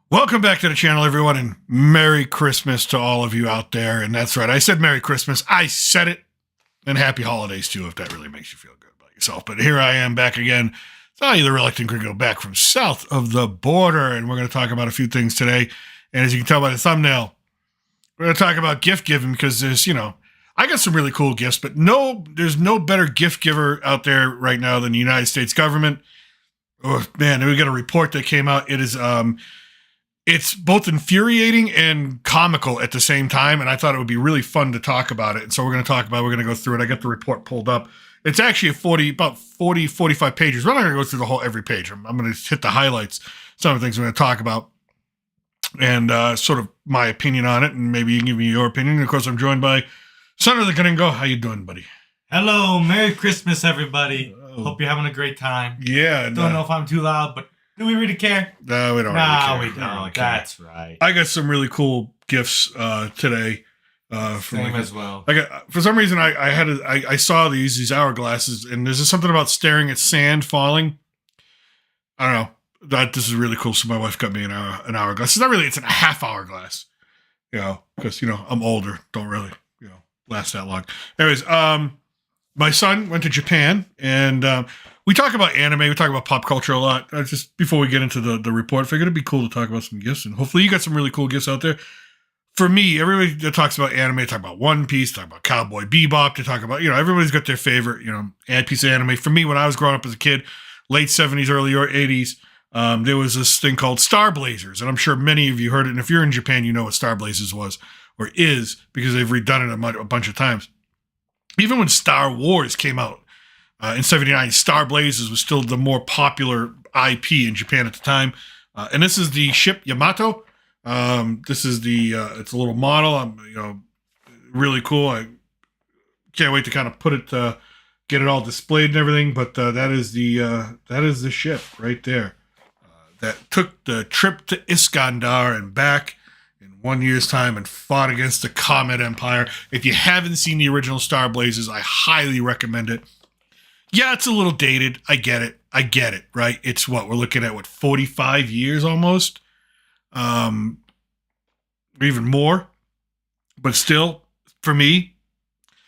Welcome back to the channel, everyone, and Merry Christmas to all of you out there. And that's right, I said Merry Christmas. I said it. And Happy Holidays, too, if that really makes you feel good about yourself. But here I am back again. It's I, the reluctant Gringo, back from south of the border. And we're going to talk about a few things today. And as you can tell by the thumbnail, we're going to talk about gift giving because there's, I got some really cool gifts, but there's no better gift giver out there right now than the United States government. Oh, man, we got a report that came out. It is, it's both infuriating and comical at the same time, and I thought it would be really fun to talk about it. And so we're going to go through it. I got the report pulled up. It's actually about 40, 45 pages. We're not going to go through the whole every page. I'm going to hit the highlights, some of the things we're going to talk about, and sort of my opinion on it, and maybe you can give me your opinion. And of course, I'm joined by son of the Gringo. How you doing, buddy? Hello, Merry Christmas, everybody. Hope you're having a great time. Yeah. Don't know if I'm too loud, but do we really care? No, we don't really care. We don't. That's right. I got some really cool gifts today. Same as well. For some reason, I saw these hourglasses, and there's just something about staring at sand falling. I don't know. This is really cool. So my wife got me an hourglass. It's not really. It's a half hourglass. Because I'm older. Don't really last that long. Anyways, my son went to Japan, and we talk about anime. We talk about pop culture a lot. Just before we get into the report, I figured it'd be cool to talk about some gifts, and hopefully you got some really cool gifts out there. For me, everybody that talks about anime, talk about One Piece, talk about Cowboy Bebop, they talk about, everybody's got their favorite, piece of anime. For me, when I was growing up as a kid, late 70s, early 80s, there was this thing called Star Blazers, and I'm sure many of you heard it, and if you're in Japan, you know what Star Blazers was, or is, because they've redone it a bunch of times. Even when Star Wars came out in 79, Star Blazers was still the more popular IP in Japan at the time. And this is the ship Yamato. This is it's a little model. Really cool. I can't wait to kind of get it all displayed and everything. But that is the ship right there that took the trip to Iskandar and back in 1 year's time and fought against the Comet Empire. If you haven't seen the original Star Blazers, I highly recommend it. Yeah, it's a little dated. I get it, right? It's we're looking at 45 years almost? Even more. But still, for me,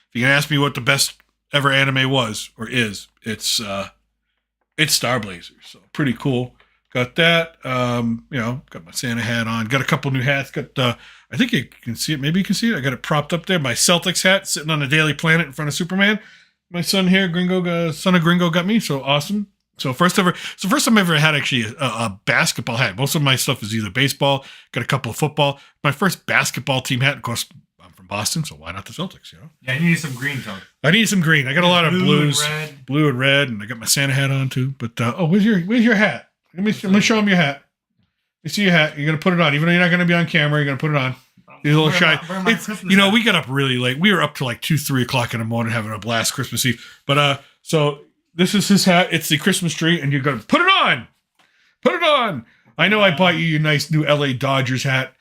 if you can ask me what the best ever anime was or is, it's Star Blazers. So pretty cool. Got that. Got my Santa hat on. Got a couple new hats. Got I think you can see it. Maybe you can see it. I got it propped up there. My Celtics hat sitting on the Daily Planet in front of Superman. My son here, son of Gringo, got me. So awesome. So first time I ever had actually a basketball hat. Most of my stuff is either baseball. Got a couple of football. My first basketball team hat, of course, I'm from Boston, so why not the Celtics? Yeah, you need some green tone. I need some green. I got a lot of blues, and blue and red, and I got my Santa hat on too. But where's your hat? Let me show him your hat. Let me see your hat. You're gonna put it on, even though you're not gonna be on camera. You're gonna put it on. You're a little shy. We got up really late. We were up to like 2-3 o'clock in the morning having a blast Christmas Eve. But so this is his hat. It's the Christmas tree, and you're gonna put it on. Put it on. I know I bought you your nice new LA Dodgers hat.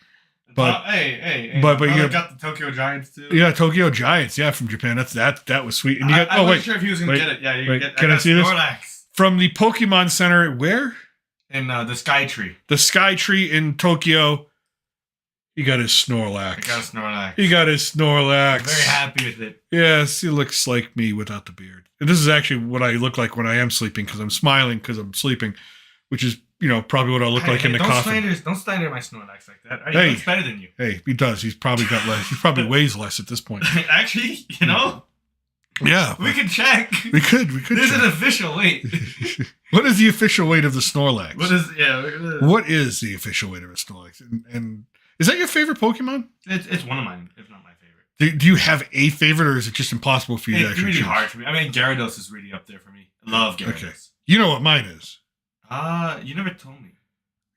But hey, but you got the Tokyo Giants too. Yeah, Tokyo Giants. Yeah, from Japan. That was sweet. And you got. I wasn't sure if he was gonna get it. Yeah, you get. Can I see Snorlax. This from the Pokemon Center? Where? In the Sky Tree. The Sky Tree in Tokyo. He got his Snorlax. He got his Snorlax. I'm very happy with it. Yes, he looks like me without the beard. And this is actually what I look like when I am sleeping, because I'm smiling because I'm sleeping, which is, probably what I look like in the coffin. Don't slander my Snorlax like that. He looks better than you. Hey, he does. He's probably got less. He probably weighs less at this point. Actually, Yeah. We could check. We could There's an official weight. What is the official weight of the Snorlax? What is the official weight of a Snorlax? And is that your favorite Pokemon? It's one of mine, if not my favorite. Do you have a favorite, or is it just impossible for you to actually choose? It's really choose? hard for me. I mean, Gyarados is really up there for me. I love Gyarados. Okay. You know what mine is? You never told me.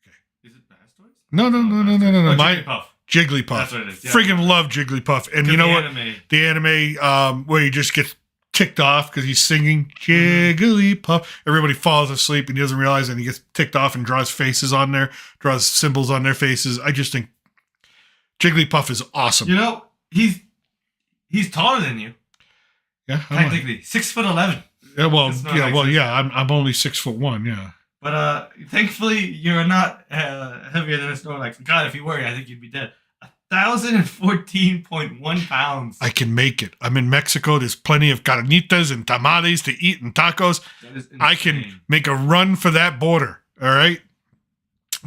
Okay. Is it Blastoise? No. Jigglypuff. Jigglypuff. That's what it is. Yeah. Friggin' love Jigglypuff. And you know what? The anime where he just gets ticked off because he's singing Jigglypuff. Everybody falls asleep and he doesn't realize it, and he gets ticked off and draws symbols on their faces. I just think Jigglypuff is awesome. He's taller than you. Yeah, technically 6'11". Yeah, I'm only 6'1". Yeah. But thankfully, you're not heavier than a Snorlax. God, if you were, I think you'd be dead. 1,014.1 pounds. I can make it. I'm in Mexico. There's plenty of carnitas and tamales to eat and tacos. That is insane. I can make a run for that border. All right.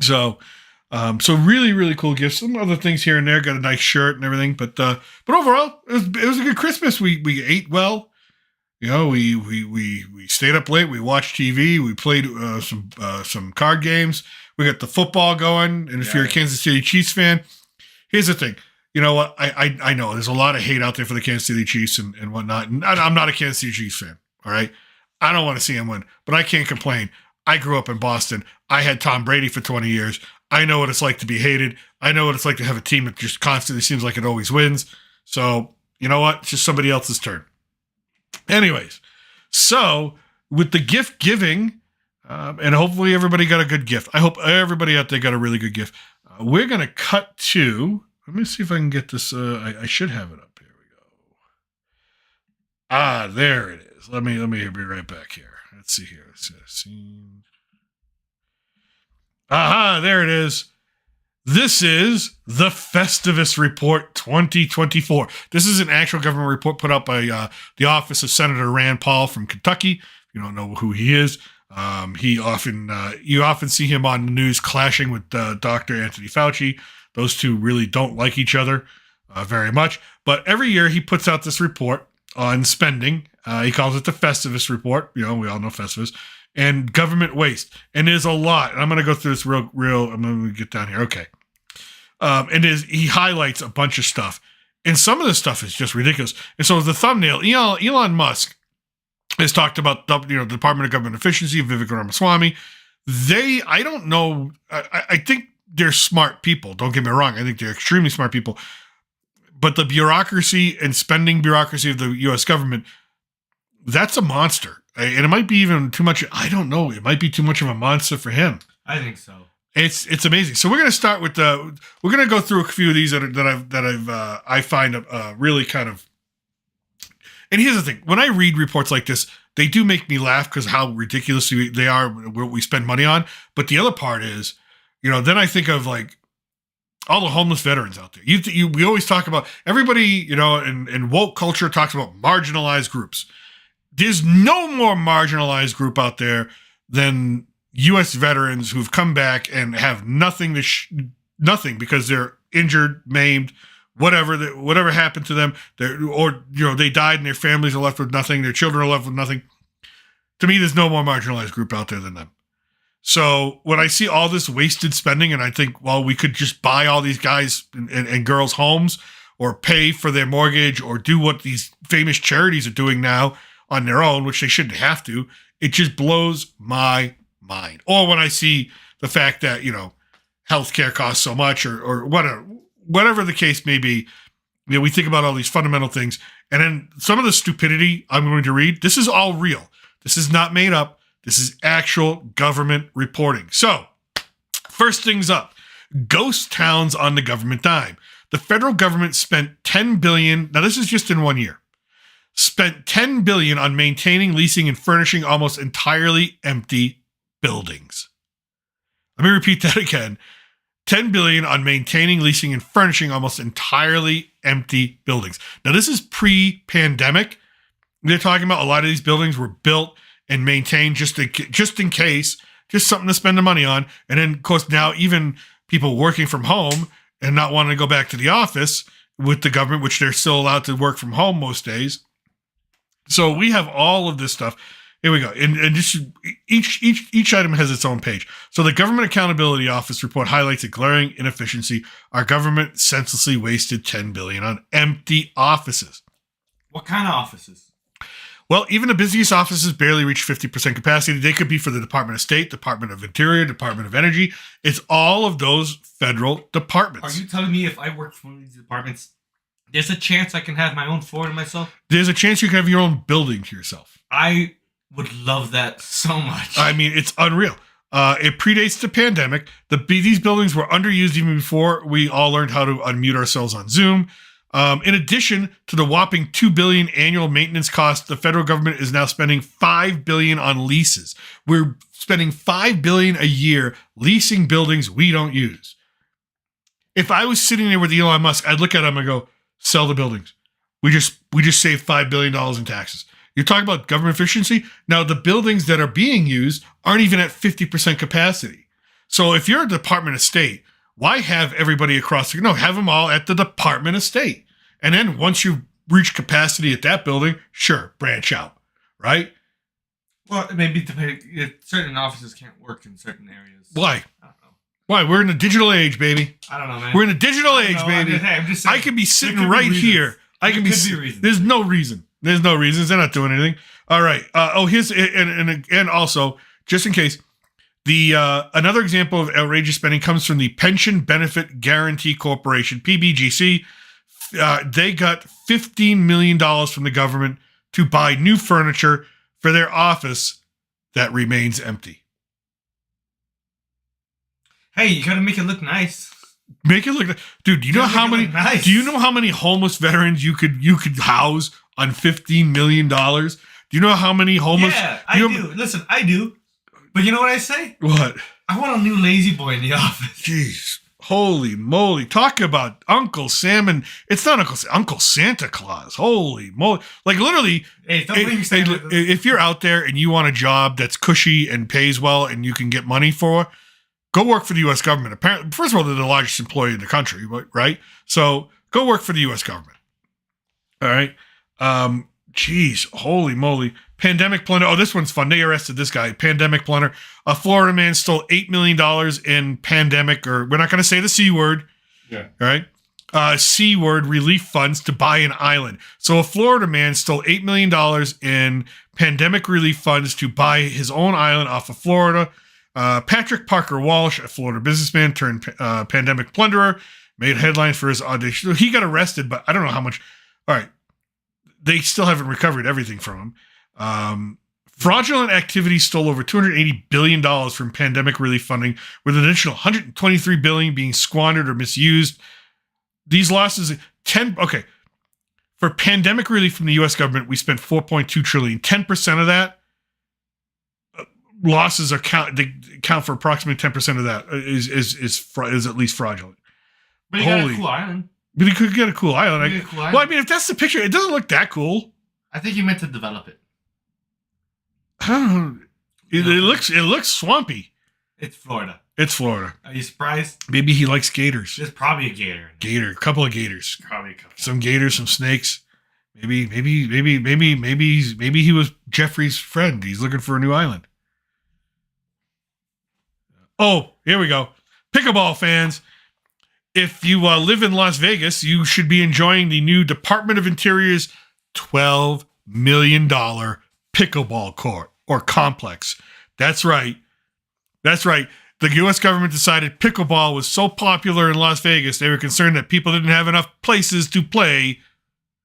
So really, really cool gifts. Some other things here and there. Got a nice shirt and everything. But overall, it was a good Christmas. We ate well. You know, we stayed up late. We watched TV. We played some card games. We got the football going. And if you're a Kansas City Chiefs fan, here's the thing. You know what? I know there's a lot of hate out there for the Kansas City Chiefs and whatnot. And I'm not a Kansas City Chiefs fan. All right. I don't want to see them win, but I can't complain. I grew up in Boston. I had Tom Brady for 20 years. I know what it's like to be hated. I know what it's like to have a team that just constantly seems like it always wins. So, you know what? It's just somebody else's turn. Anyways, so with the gift giving, and hopefully everybody got a good gift. I hope everybody out there got a really good gift. We're going to cut to, let me see if I can get this. I should have it up. Here we go. There it is. Let me be right back here. Let's see here. There it is. This is the Festivus Report 2024. This is an actual government report put out by the office of Senator Rand Paul from Kentucky. If you don't know who he is, you often see him on the news clashing with Dr. Anthony Fauci. Those two really don't like each other very much. But every year he puts out this report on spending. He calls it the Festivus Report. You know, we all know Festivus. And government waste. And there's a lot. And I'm going to go through this real. I'm going to get down here. Okay. He highlights a bunch of stuff. And some of this stuff is just ridiculous. And so the thumbnail, Elon Musk has talked about the Department of Government Efficiency, Vivek Ramaswamy. I don't know. I think they're smart people. Don't get me wrong. I think they're extremely smart people. But the bureaucracy and spending bureaucracy of the U.S. government, that's a monster. And it might be even too much. I don't know. It might be too much of a monster for him. I think so. It's amazing. So we're going to start with we're going to go through a few of these I find really kind of. And here's the thing: when I read reports like this, they do make me laugh because how ridiculous they are, what we spend money on. But the other part is, then I think of like all the homeless veterans out there. We always talk about everybody, and woke culture talks about marginalized groups. There's no more marginalized group out there than U.S. veterans who've come back and have nothing nothing because they're injured, maimed, whatever happened to them, they died and their families are left with nothing, their children are left with nothing. To me, there's no more marginalized group out there than them. So when I see all this wasted spending, and I think, well, we could just buy all these guys and girls homes, or pay for their mortgage, or do what these famous charities are doing now on their own, which they shouldn't have to. It just blows my mind. Or when I see the fact that, healthcare costs so much or whatever the case may be, we think about all these fundamental things. And then some of the stupidity I'm going to read, this is all real. This is not made up. This is actual government reporting. So first things up, ghost towns on the government dime. The federal government spent $10 billion. Now this is just in 1 year. Spent $10 billion on maintaining, leasing, and furnishing almost entirely empty buildings. Let me repeat that again. $10 billion on maintaining, leasing, and furnishing almost entirely empty buildings. Now, this is pre-pandemic. They're talking about a lot of these buildings were built and maintained just in case, just something to spend the money on. And then, of course, now even people working from home and not wanting to go back to the office with the government, which they're still allowed to work from home most days. So we have all of this stuff. Here we go. And just each item has its own page. So the Government Accountability Office report highlights a glaring inefficiency. Our government senselessly wasted $10 billion on empty offices. What kind of offices? Well, even the busiest offices barely reach 50% capacity. They could be for the Department of State, Department of Interior, Department of Energy. It's all of those federal departments. Are you telling me if I work for one of these departments, there's a chance I can have my own floor to myself? There's a chance you can have your own building to yourself. I would love that so much. I mean, it's unreal. It predates the pandemic. These buildings were underused even before we all learned how to unmute ourselves on Zoom. In addition to the whopping $2 billion annual maintenance cost, the federal government is now spending $5 billion on leases. We're spending $5 billion a year leasing buildings we don't use. If I was sitting there with Elon Musk, I'd look at him and go, sell the buildings. We just saved $5 billion in taxes. You're talking about government efficiency? Now, the buildings that are being used aren't even at 50% capacity. So if you're a Department of State, why have everybody across the... No, have them all at the Department of State. And then once you reach capacity at that building, sure, branch out, right? Well, maybe depending... Certain offices can't work in certain areas. Why? I don't know. Why? We're in a digital age, baby. I don't know, man. We're in a digital age, baby. I'm just saying, I could be sitting right here. I can be... reasons. There's no reason. There's no reasons. They're not doing anything. All right. Here's... And also, just in case... Another example of outrageous spending comes from the Pension Benefit Guarantee Corporation, PBGC. They got $15 million from the government to buy new furniture for their office that remains empty. Hey, you gotta make it look nice. Make it look, dude. Do you know how many? Nice. Do you know how many homeless veterans you could house on $15 million? Do you know how many homeless? Yeah, I do. Listen, I do. But you know what I say? What? I want a new lazy boy in the office. Jeez. Holy moly. Talk about Uncle Sam and... It's not Uncle Santa Claus. Holy moly. Like, literally, hey, don't bring Santa. If you're out there and you want a job that's cushy and pays well and you can get money for, go work for the U.S. government. Apparently, first of all, they're the largest employer in the country, right? So, go work for the U.S. government. All right? Jeez. Holy moly. Pandemic plunder. Oh, this one's fun. They arrested this guy. Pandemic plunder. A Florida man stole $8 million in pandemic, or we're not going to say the C word. Yeah. All right. C word relief funds to buy an island. So a Florida man stole $8 million in pandemic relief funds to buy his own island off of Florida. Patrick Parker Walsh, a Florida businessman turned pandemic plunderer, made headlines for his audition. He got arrested, but I don't know how much. All right. They still haven't recovered everything from him. Fraudulent activity stole over $280 billion from pandemic relief funding, with an additional $123 billion being squandered or misused. These losses, for pandemic relief from the U.S. government, we spent $4.2 trillion. 10% of that losses they count for approximately 10% of that is at least fraudulent. But you got a cool island. But you could get a cool island. Well, I mean, if that's the picture, it doesn't look that cool. I think you meant to develop it. I don't know. It looks swampy. It's Florida. It's Florida. Are you surprised? Maybe he likes gators. There's probably a gator. A couple of gators. Probably a couple. Some gators, some snakes. Maybe he was Jeffrey's friend. He's looking for a new island. Oh, here we go. Pickleball fans. If you live in Las Vegas, you should be enjoying the new Department of Interior's $12 million pickleball court or complex. That's right. The U.S. government decided pickleball was so popular in Las Vegas, they were concerned that people didn't have enough places to play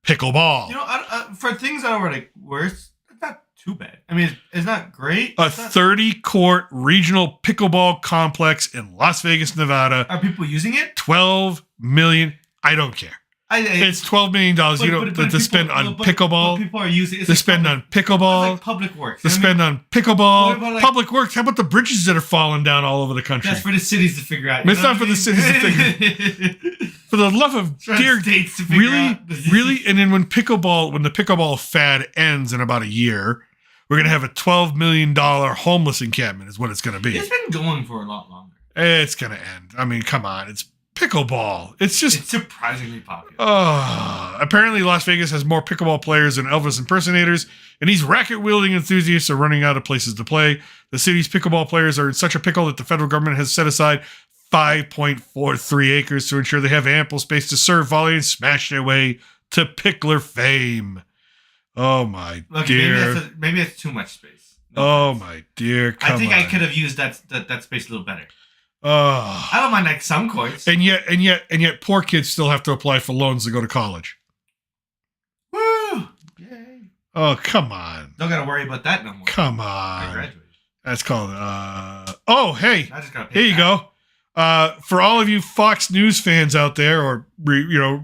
pickleball. You know, for things that are like worse, it's not too bad. I mean, it's not great. A 30-court regional pickleball complex in Las Vegas, Nevada. Are people using it? $12 million. I don't care. It's $12 million. To spend on pickleball. But people are using it. To spend on pickleball. Like public works. To spend on pickleball. Like, public works. How about the bridges that are falling down all over the country? That's for the cities to figure out. It's not for the cities to figure out. For the love of dear, really? And then when the pickleball fad ends in about a year, we're going to have a $12 million homeless encampment is what it's going to be. It's been going for a lot longer. It's going to end. I mean, come on. It's pickleball. It's surprisingly popular. Apparently Las Vegas has more pickleball players than Elvis impersonators, and these racket-wielding enthusiasts are running out of places to play. The city's pickleball players are in such a pickle that the federal government has set aside 5.43 acres to ensure they have ample space to serve, volley, and smash their way to pickler fame. Oh, my dear. Maybe that's too much space. My dear. I think I could have used that space a little better. I don't mind like some coins. And yet poor kids still have to apply for loans to go to college. Woo! Yay. Oh, come on. Don't gotta worry about that no more. Come on. I graduated. That's called hey. Here you go. For all of you Fox News fans out there, or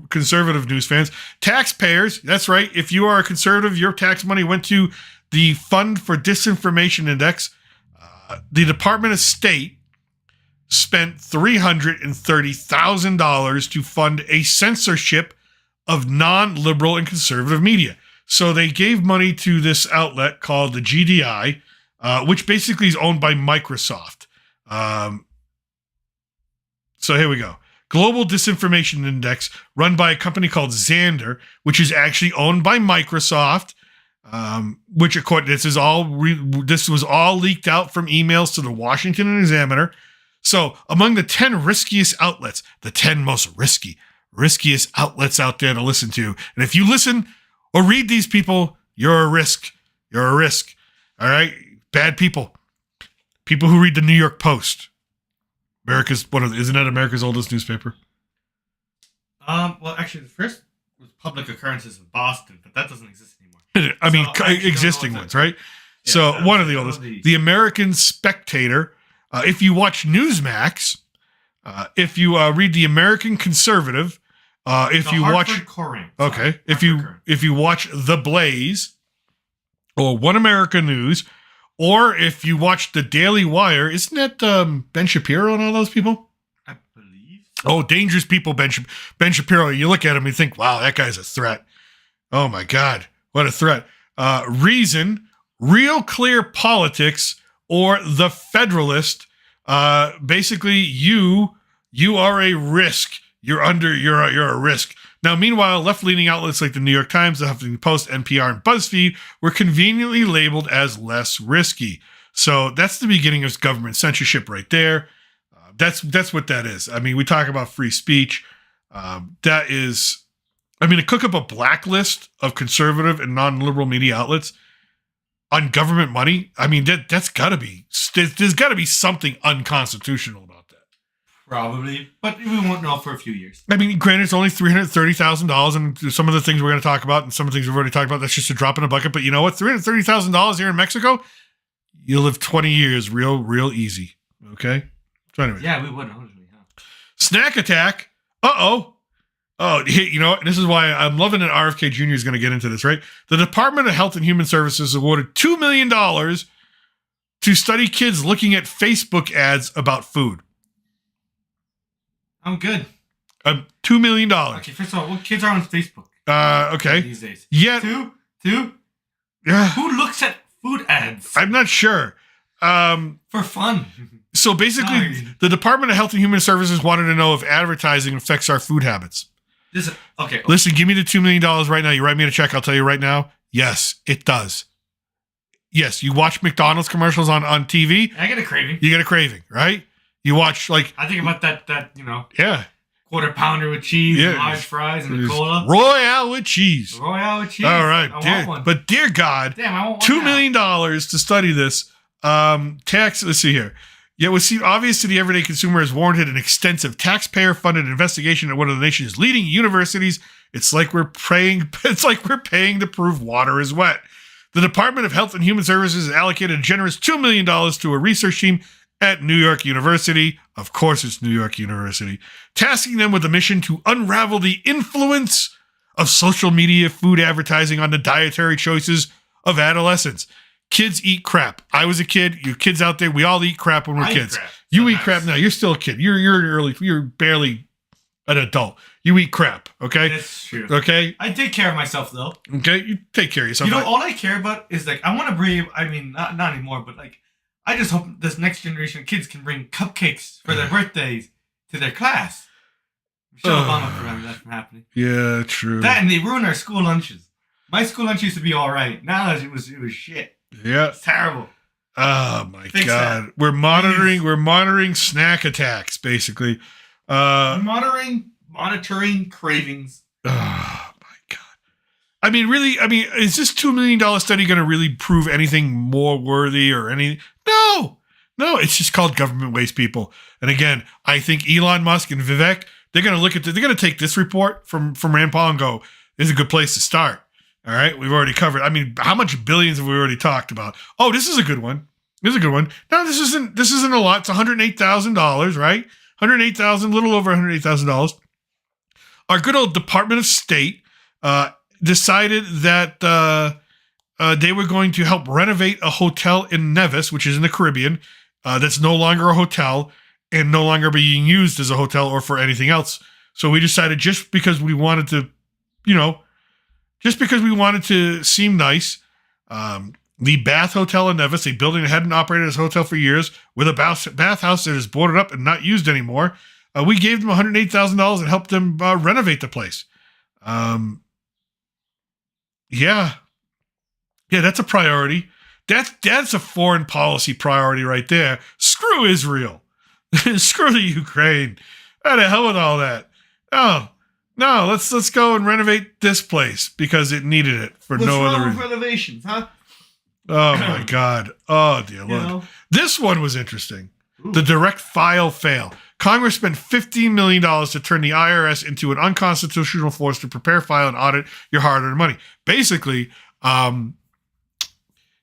conservative news fans, taxpayers, that's right. If you are a conservative, your tax money went to the Fund for Disinformation Index. The Department of State spent $330,000 to fund a censorship of non-liberal and conservative media. So they gave money to this outlet called the GDI, which basically is owned by Microsoft. So here we go. Global Disinformation Index, run by a company called Xandr, which is actually owned by Microsoft. Which, according this was all leaked out from emails to the Washington Examiner. So, among the 10 riskiest outlets, the 10 most riskiest outlets out there to listen to, and if you listen or read these people, you're a risk. You're a risk. All right, bad people. People who read the New York Post. Isn't that America's oldest newspaper? Well, actually, the first was Public Occurrences in Boston, but that doesn't exist anymore. I mean, existing ones, right? Yeah, so one of the oldest, the American Spectator. If you watch Newsmax, if you read the American Conservative, if you watch The Blaze or One America News, or if you watch the Daily Wire, isn't that Ben Shapiro and all those people? I believe. Oh, dangerous people, Ben Shapiro. You look at him, you think, wow, that guy's a threat. Oh my God. What a threat. Reason, Real Clear Politics, or The Federalist. Basically, you are a risk. You're a risk. Now, meanwhile, left-leaning outlets like the New York Times, the Huffington Post, NPR, and BuzzFeed were conveniently labeled as less risky. So that's the beginning of government censorship right there. That's what that is. I mean, we talk about free speech. To cook up a blacklist of conservative and non-liberal media outlets on government money, I mean, there's got to be something unconstitutional about that. Probably, but we won't know for a few years. I mean, granted, it's only $330,000, and some of the things we're going to talk about and some of the things we've already talked about, that's just a drop in a bucket. But you know what? $330,000 here in Mexico, you live 20 years real easy. Okay? So anyway. Yeah, we would. Snack attack. Uh-oh. Oh, you know what? This is why I'm loving that RFK Jr. is going to get into this, right? The Department of Health and Human Services awarded $2 million to study kids looking at Facebook ads about food. I'm good. $2 million. Okay, first of all, what kids are on Facebook? Okay. These days. Yeah. Two? Yeah. Who looks at food ads? I'm not sure. For fun. So basically, the Department of Health and Human Services wanted to know if advertising affects our food habits. Okay. Listen, give me the $2 million right now. You write me a check. I'll tell you right now. Yes, it does. Yes, you watch McDonald's commercials on TV. I get a craving. You get a craving, right? You watch I think about that Yeah. quarter pounder with cheese, and large fries, and a cola. Royale with cheese. All right. I want one. But dear God, damn, I want $2 million to study this. Let's see here. Yet what seemed obvious to the everyday consumer has warranted an extensive taxpayer-funded investigation at one of the nation's leading universities. It's like we're paying to prove water is wet. The Department of Health and Human Services has allocated a generous $2 million to a research team at New York University. Of course, it's New York University, tasking them with the mission to unravel the influence of social media food advertising on the dietary choices of adolescents. Kids eat crap. I was a kid. You kids out there, we all eat crap when we're kids. You eat crap now. You're still a kid. You're barely an adult. You eat crap. Okay. That's true. Okay. I take care of myself though. Okay. You take care of yourself. You know, all I care about is I want to bring. I mean, not anymore, but I just hope this next generation of kids can bring cupcakes for their birthdays to their class. Michelle Obama prevented that from happening. Yeah, true. That and they ruin our school lunches. My school lunch used to be all right. Now it was shit. Yeah. It's terrible. Oh my Fix God. that. We're monitoring snack attacks, basically. Monitoring cravings. Oh my God. I mean, really, is this $2 million study going to really prove anything more worthy or anything? No, it's just called government waste, people. And again, I think Elon Musk and Vivek, they're going to look at they're going to take this report from Rand Paul and go, this is a good place to start. All right, we've already covered. I mean, how much billions have we already talked about? Oh, this is a good one. No, this isn't a lot. It's $108,000, right? $108,000, a little over $108,000. Our good old Department of State decided that they were going to help renovate a hotel in Nevis, which is in the Caribbean, that's no longer a hotel and no longer being used as a hotel or for anything else. So we decided just because we wanted to, seem nice, the Bath Hotel in Nevis, a building that hadn't operated as a hotel for years, with a bathhouse that is boarded up and not used anymore, we gave them $108,000 and helped them renovate the place. Yeah, that's a priority. That's a foreign policy priority right there. Screw Israel. Screw the Ukraine. How the hell with all that? Oh, no, let's go and renovate this place because it needed it for no other reason. Renovations, huh? Oh, my God. Oh, dear Lord. This one was interesting. Ooh. The direct file fail. Congress spent $15 million to turn the IRS into an unconstitutional force to prepare, file, and audit your hard-earned money. Basically,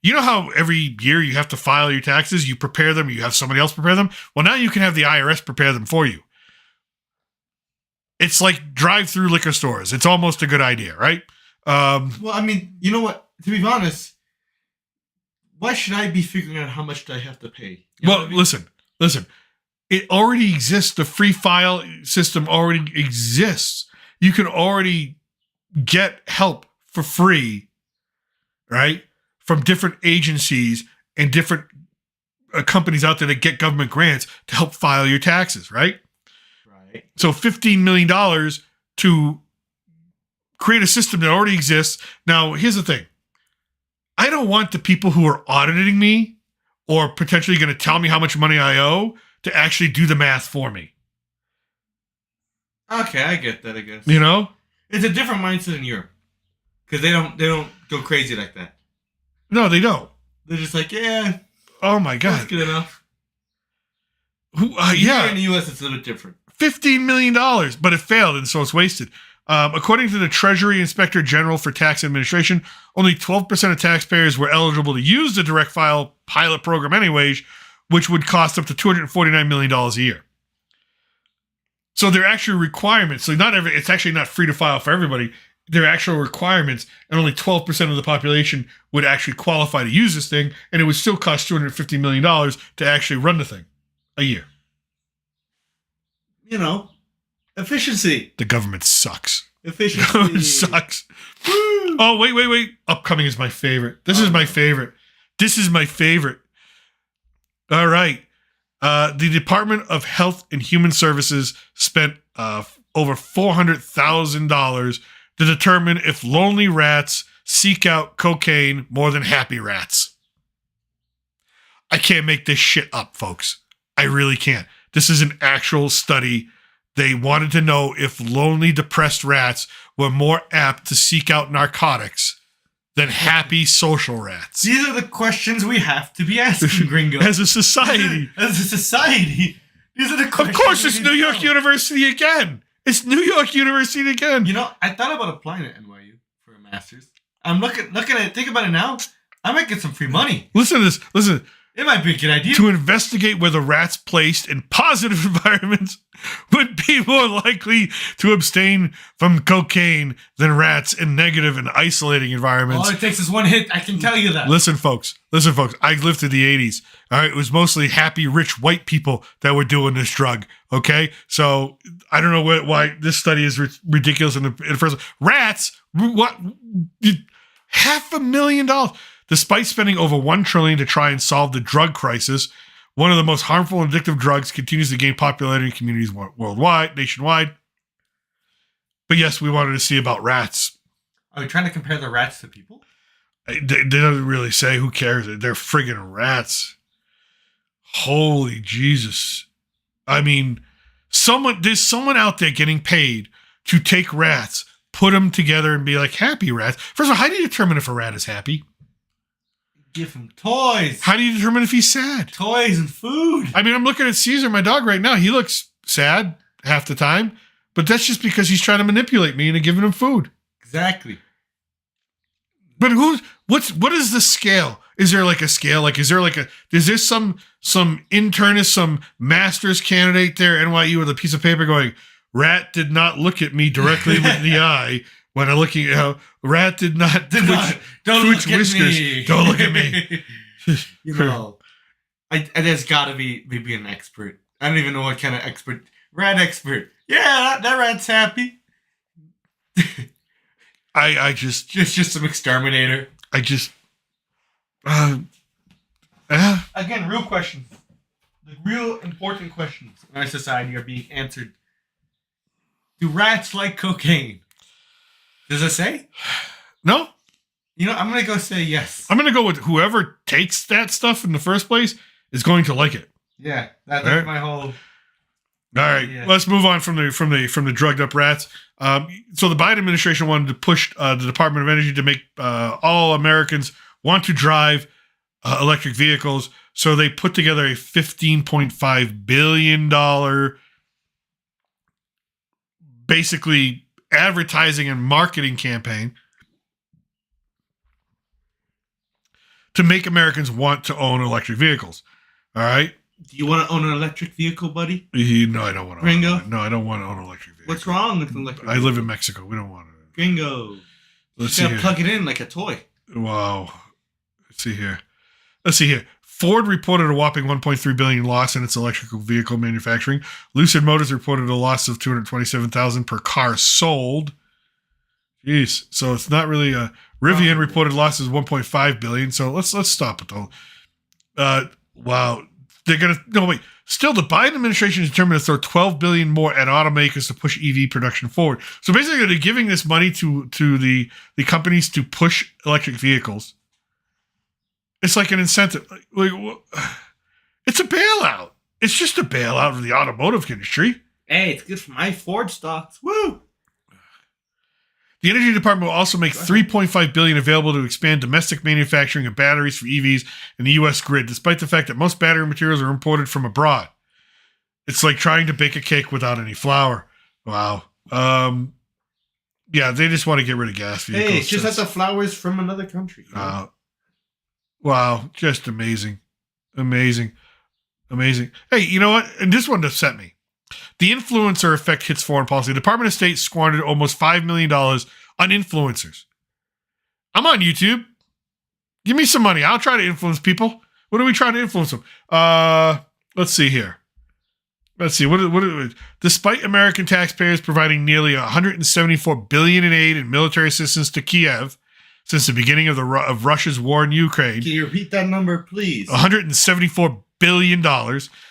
you know how every year you have to file your taxes, you prepare them, you have somebody else prepare them? Well, now you can have the IRS prepare them for you. It's like drive-through liquor stores. It's almost a good idea, right? Well, I mean, you know what? To be honest, why should I be figuring out how much do I have to pay? Listen. It already exists. The free file system already exists. You can already get help for free, right? From different agencies and different companies out there that get government grants to help file your taxes, right? Right. So $15 million to create a system that already exists. Now, here's the thing. I don't want the people who are auditing me or potentially going to tell me how much money I owe to actually do the math for me. Okay, I get that, I guess. It's a different mindset in Europe. Because they don't go crazy like that. No, they don't. They're just like, yeah. Oh my God. That's good enough. Yeah. Here in the U.S., it's a little bit different. $15 million, but it failed, and so it's wasted. According to the Treasury Inspector General for Tax Administration, only 12% of taxpayers were eligible to use the direct file pilot program anyways, which would cost up to $249 million a year. So there are actual requirements. So it's actually not free to file for everybody. There are actual requirements, and only 12% of the population would actually qualify to use this thing, and it would still cost $250 million to actually run the thing a year. Efficiency. The government sucks. Efficiency. The government sucks. Woo. Oh, wait. Upcoming is my favorite. This is my favorite. All right. The Department of Health and Human Services spent over $400,000 to determine if lonely rats seek out cocaine more than happy rats. I can't make this shit up, folks. I really can't. This is an actual study. They wanted to know if lonely, depressed rats were more apt to seek out narcotics than happy social rats. These are the questions we have to be asking, Gringo. As a society. These are the questions. Of course, it's New York University again. It's New York University again. I thought about applying at NYU for a master's. I'm looking at it. Think about it now. I might get some free money. Listen to this. Listen. It might be a good idea. To investigate whether rats placed in positive environments would be more likely to abstain from cocaine than rats in negative and isolating environments. All it takes is one hit. I can tell you that. Listen, folks. I lived through the 80s. All right. It was mostly happy, rich white people that were doing this drug. Okay. So I don't know why this study is ridiculous in the first place. Rats, what? $500,000. Despite spending over $1 trillion to try and solve the drug crisis, one of the most harmful and addictive drugs continues to gain popularity in communities nationwide. But yes, we wanted to see about rats. Are we trying to compare the rats to people? They don't really say. Who cares? They're friggin' rats. Holy Jesus. I mean, there's someone out there getting paid to take rats, put them together and be like, happy rats. First of all, how do you determine if a rat is happy? Give him toys. How do you determine if he's sad? Toys and food. I mean, I'm looking at Caesar, my dog, right now. He looks sad half the time, but that's just because he's trying to manipulate me into giving him food. Exactly. But what is the scale? Is there like a scale? Like, is there some internist, some master's candidate there at NYU with a piece of paper going, rat did not look at me directly with the eye when I'm looking at rat did not twitch whiskers. Me. Don't look at me. There's got to be maybe an expert. I don't even know what kind of expert. Rat expert. Yeah, that rat's happy. I just some exterminator. Again, real questions. The real important questions in our society are being answered. Do rats like cocaine? Does it say? No. I'm going to go say yes. I'm going to go with whoever takes that stuff in the first place is going to like it. Yeah, that's right. My whole... All right, let's move on from the drugged up rats. So the Biden administration wanted to push the Department of Energy to make all Americans want to drive electric vehicles. So they put together a $15.5 billion basically advertising and marketing campaign to make Americans want to own electric vehicles. All right. Do you want to own an electric vehicle, buddy? No, I don't want to. Gringo? No, I don't want to own an electric vehicle. What's wrong with an electric vehicle? I live in Mexico. We don't want it. Gringo. Let's you gotta plug it in like a toy. Wow. Let's see here. Ford reported a whopping $1.3 billion loss in its electrical vehicle manufacturing. Lucid Motors reported a loss of $227,000 per car sold. Jeez. So it's not really a... Rivian reported losses of $1.5 billion. So let's stop it though. Wow. They're going to... No, wait. Still, the Biden administration is determined to throw $12 billion more at automakers to push EV production forward. So basically, they're giving this money to the companies to push electric vehicles. It's like an incentive. It's a bailout. It's just a bailout of the automotive industry. Hey, it's good for my Ford stocks. Woo! The Energy Department will also make $3.5 billion available to expand domestic manufacturing of batteries for EVs in the U.S. grid, despite the fact that most battery materials are imported from abroad. It's like trying to bake a cake without any flour. Wow. Yeah, they just want to get rid of gas vehicles. Hey, it's just that the flour is from another country. Wow, just amazing. Amazing. Hey, you know what? And this one upset me. The influencer effect hits foreign policy. The Department of State squandered almost $5 million on influencers. I'm on YouTube. Give me some money. I'll try to influence people. What are we trying to influence them? Let's see here. Let's see. Despite American taxpayers providing nearly $174 billion in aid and military assistance to Kiev since the beginning of Russia's war in Ukraine. Can you repeat that number, please? $174 billion.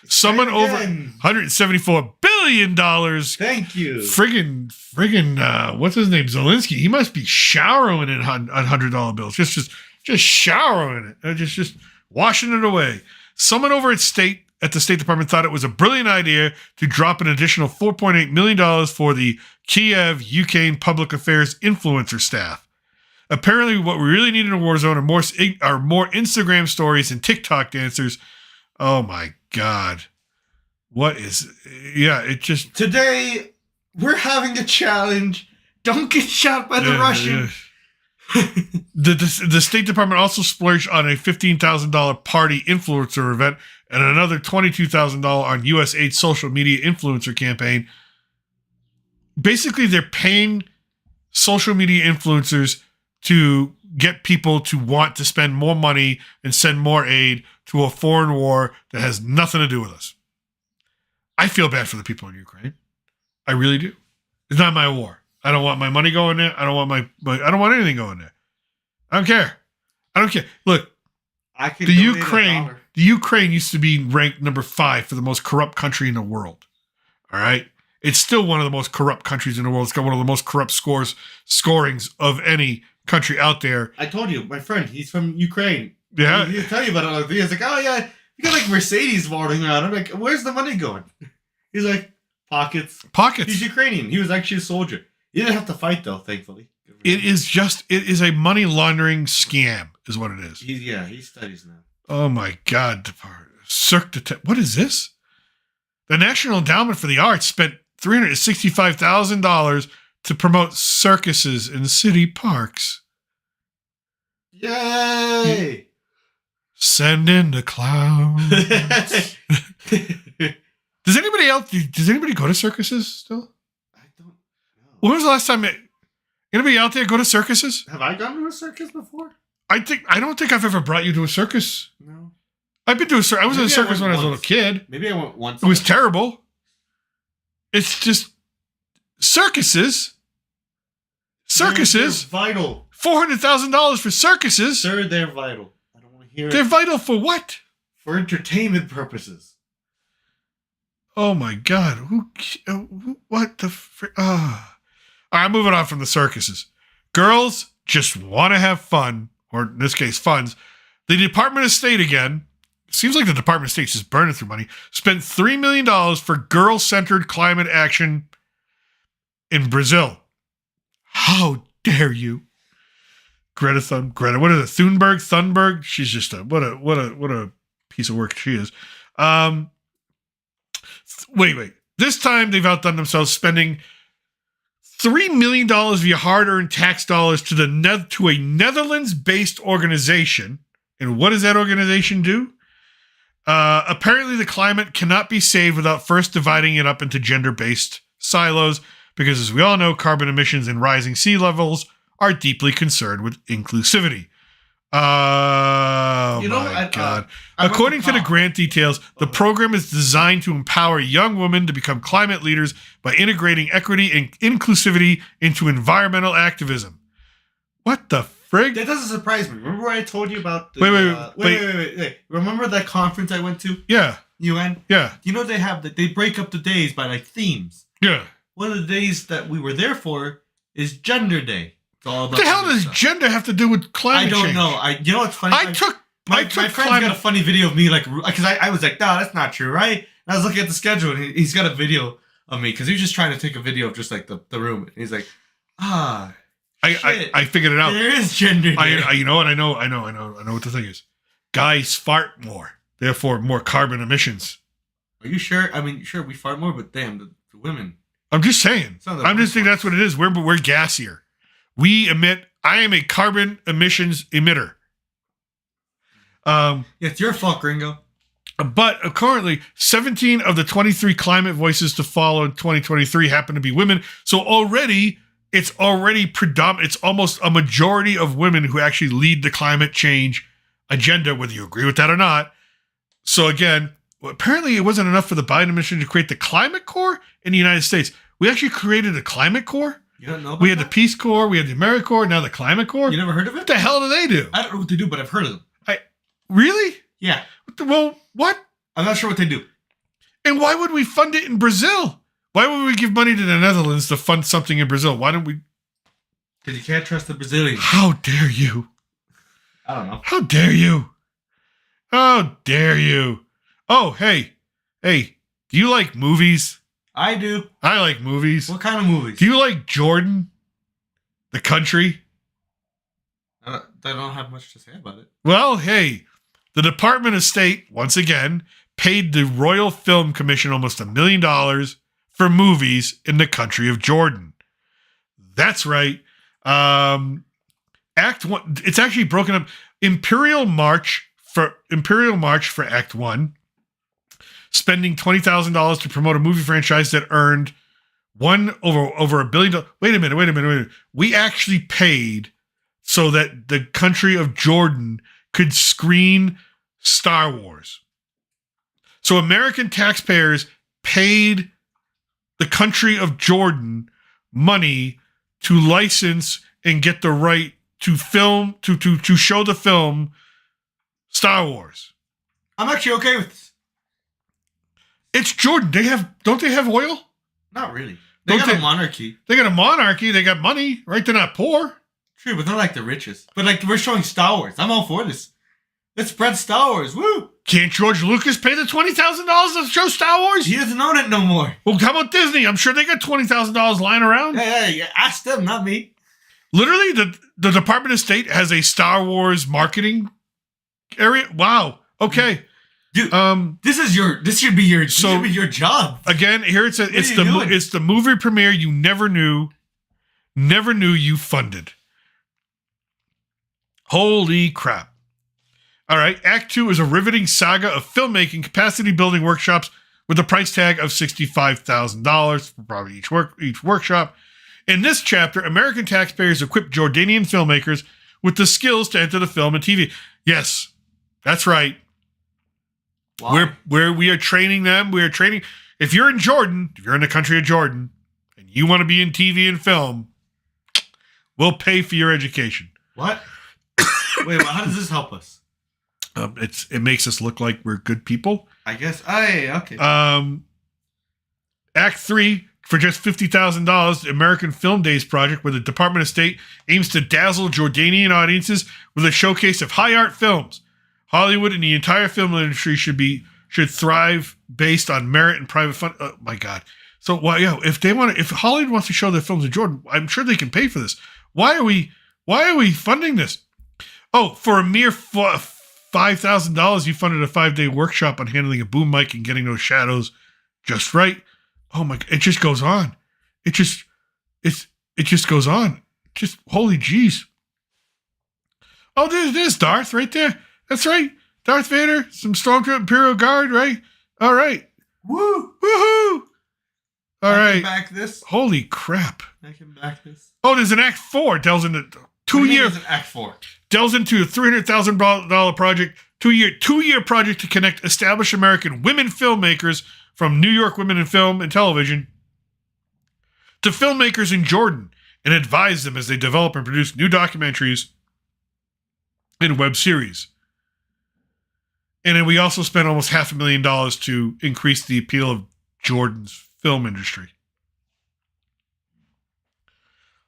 Someone over $174 billion. Thank you. Friggin', what's his name? Zelensky. He must be showering it on $100 bills. Just showering it. Just washing it away. Someone over at the State Department thought it was a brilliant idea to drop an additional $4.8 million for the Kiev, Ukraine public affairs influencer staff. Apparently, what we really need in a war zone are more Instagram stories and TikTok dancers. Oh my God. Today, we're having a challenge. Don't get shot by the Russians. Yeah. The State Department also splurged on a $15,000 party influencer event and another $22,000 on USAID social media influencer campaign. Basically, they're paying social media influencers to get people to want to spend more money and send more aid to a foreign war that has nothing to do with us. I feel bad for the people in Ukraine. I really do. It's not my war. I don't want my money going there. I don't want anything going there. I don't care. Look, the Ukraine used to be ranked number 5 for the most corrupt country in the world. All right. It's still one of the most corrupt countries in the world. It's got one of the most corrupt scorings of any country out there. I told you, my friend, he's from Ukraine. Yeah. He'll tell you about it. He's like, oh yeah, you got like Mercedes wandering around. I'm like, where's the money going? He's like, pockets. He's Ukrainian. He was actually a soldier. He didn't have to fight though, thankfully. It is a money laundering scam, is what it is. He studies now. Oh my God. What is this? The National Endowment for the Arts spent $365,000 to promote circuses in city parks. Yay! Send in the clowns. Does anybody go to circuses still? I don't know. When was the last time anybody out there go to circuses? Have I gone to a circus before? I don't think I've ever brought you to a circus. No. I've been to a circus. I was in a circus when I was a little kid. Maybe I went once. It was terrible. It's just circuses. Circuses. They're vital. $400,000 for circuses. Sir, they're vital. I don't want to hear They're it. vital for what? For entertainment purposes. Oh my God. What the frick? All right, moving on from the circuses. Girls just want to have fun, or in this case, funds. The Department of State again, seems like the Department of State's just burning through money, spent $3 million for girl-centered climate action in Brazil. How dare you? Greta, what is it? Thunberg? She's just what a piece of work she is. Wait. This time they've outdone themselves, spending $3 million via hard-earned tax dollars to a Netherlands-based organization. And what does that organization do? Apparently, the climate cannot be saved without first dividing it up into gender-based silos, because as we all know, carbon emissions and rising sea levels are deeply concerned with inclusivity. Oh, my God. According to the grant details, the program is designed to empower young women to become climate leaders by integrating equity and inclusivity into environmental activism. What the frig? That doesn't surprise me. Remember what I told you about the, Wait. Remember that conference I went to? Yeah. UN? Yeah. You know they break up the days by like themes. Yeah. One of the days that we were there for is Gender Day. It's all about what the hell does gender have to do with climate change? I don't know. You know what's funny? My friend's got a funny video of me, like, because I was like, no, that's not true, right? And I was looking at the schedule, and he's got a video of me, because he was just trying to take a video of just, like, the room. And he's like, I figured it out. There is gender day. You know what? I know what the thing is. Guys fart more, therefore more carbon emissions. Are you sure? I mean, sure, we fart more, but damn, the women. I'm just saying. I'm just thinking that's what it is. We're gassier. We emit. I am a carbon emissions emitter. It's your fault, Gringo. But currently, 17 of the 23 climate voices to follow in 2023 happen to be women. So it's already predominant. It's almost a majority of women who actually lead the climate change agenda, whether you agree with that or not. So again, apparently it wasn't enough for the Biden administration to create the Climate Corps in the United States. We actually created a Climate Corps. You don't know about We had the Peace Corps, we had the AmeriCorps, now the Climate Corps. You never heard of it? What the hell do they do? I don't know what they do, but I've heard of them. Really? Yeah. What? I'm not sure what they do. And why would we fund it in Brazil? Why would we give money to the Netherlands to fund something in Brazil? Why don't we? Because you can't trust the Brazilians. How dare you? I don't know. How dare you? How dare you? Oh, hey. Do you like movies? I do. I like movies. What kind of movies? Do you like Jordan? The country? I don't have much to say about it. Well, hey, the Department of State, once again, paid the Royal Film Commission almost $1 million for movies in the country of Jordan. That's right. Act 1, it's actually broken up. Imperial March for Act 1, spending $20,000 to promote a movie franchise that earned over $1 billion. Wait a minute. We actually paid so that the country of Jordan could screen Star Wars. So American taxpayers paid the country of Jordan money to license and get the right to film, to show the film Star Wars. I'm actually okay with this. It's Jordan. Don't they have oil? Not really. They got a monarchy. They got a monarchy. They got money, right? They're not poor. True, but they're like the richest. But like we're showing Star Wars. I'm all for this. Let's spread Star Wars. Woo! Can't George Lucas pay the $20,000 to show Star Wars? He doesn't own it no more. Well, how about Disney? I'm sure they got $20,000 lying around. Hey, ask them, not me. Literally, the Department of State has a Star Wars marketing area. Wow. Okay. Dude, this should be your job. Again, here it's the movie premiere you never knew you funded. Holy crap. All right. Act 2 is a riveting saga of filmmaking capacity building workshops with a price tag of $65,000 for probably each workshop. In this chapter, American taxpayers equip Jordanian filmmakers with the skills to enter the film and TV. Yes, that's right. Wow. We are training them. We are training. If you're in Jordan, if you're in the country of Jordan, and you want to be in TV and film, we'll pay for your education. What? Wait, how does this help us? It makes us look like we're good people. I guess. Okay. Act 3, for just $50,000, the American Film Days project, where the Department of State aims to dazzle Jordanian audiences with a showcase of high art films. Hollywood and the entire film industry should thrive based on merit and private fund. Oh my God! So if Hollywood wants to show their films in Jordan, I'm sure they can pay for this. Why are we funding this? Oh, for a mere $5,000, you funded a 5-day workshop on handling a boom mic and getting those shadows just right. Oh my! It just goes on. It just goes on. Just holy jeez. Oh, there's Darth right there. That's right. Darth Vader, some Stormtrooper Imperial Guard, right? All right. Woo! Woohoo! All right. I can back this. Holy crap. I can back this. Oh, there's an Act 4. Delves into 2 years. An Act 4. Delves into a $300,000 project. 2-year project to connect established American women filmmakers from New York Women in Film and Television to filmmakers in Jordan and advise them as they develop and produce new documentaries and web series. And then we also spent almost $500,000 to increase the appeal of Jordan's film industry.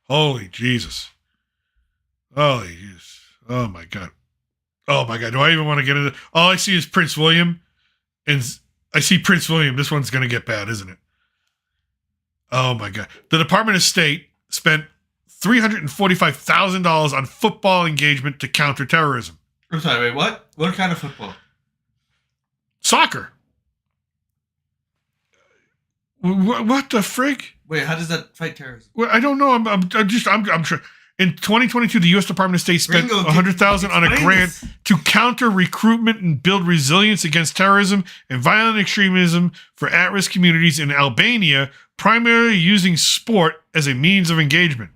Holy Jesus. Holy Jesus. Oh my God. Oh my God. Do I even want to get into all I see is Prince William. And I see Prince William. This one's going to get bad, isn't it? Oh my God. The Department of State spent $345,000 on football engagement to counter terrorism. I'm sorry, wait, what? What kind of football? Soccer. What the frig? Wait, how does that fight terrorism? Well, I don't know. I'm sure. In 2022, the U.S. Department of State spent $100,000 on a grant to counter recruitment and build resilience against terrorism and violent extremism for at-risk communities in Albania, primarily using sport as a means of engagement.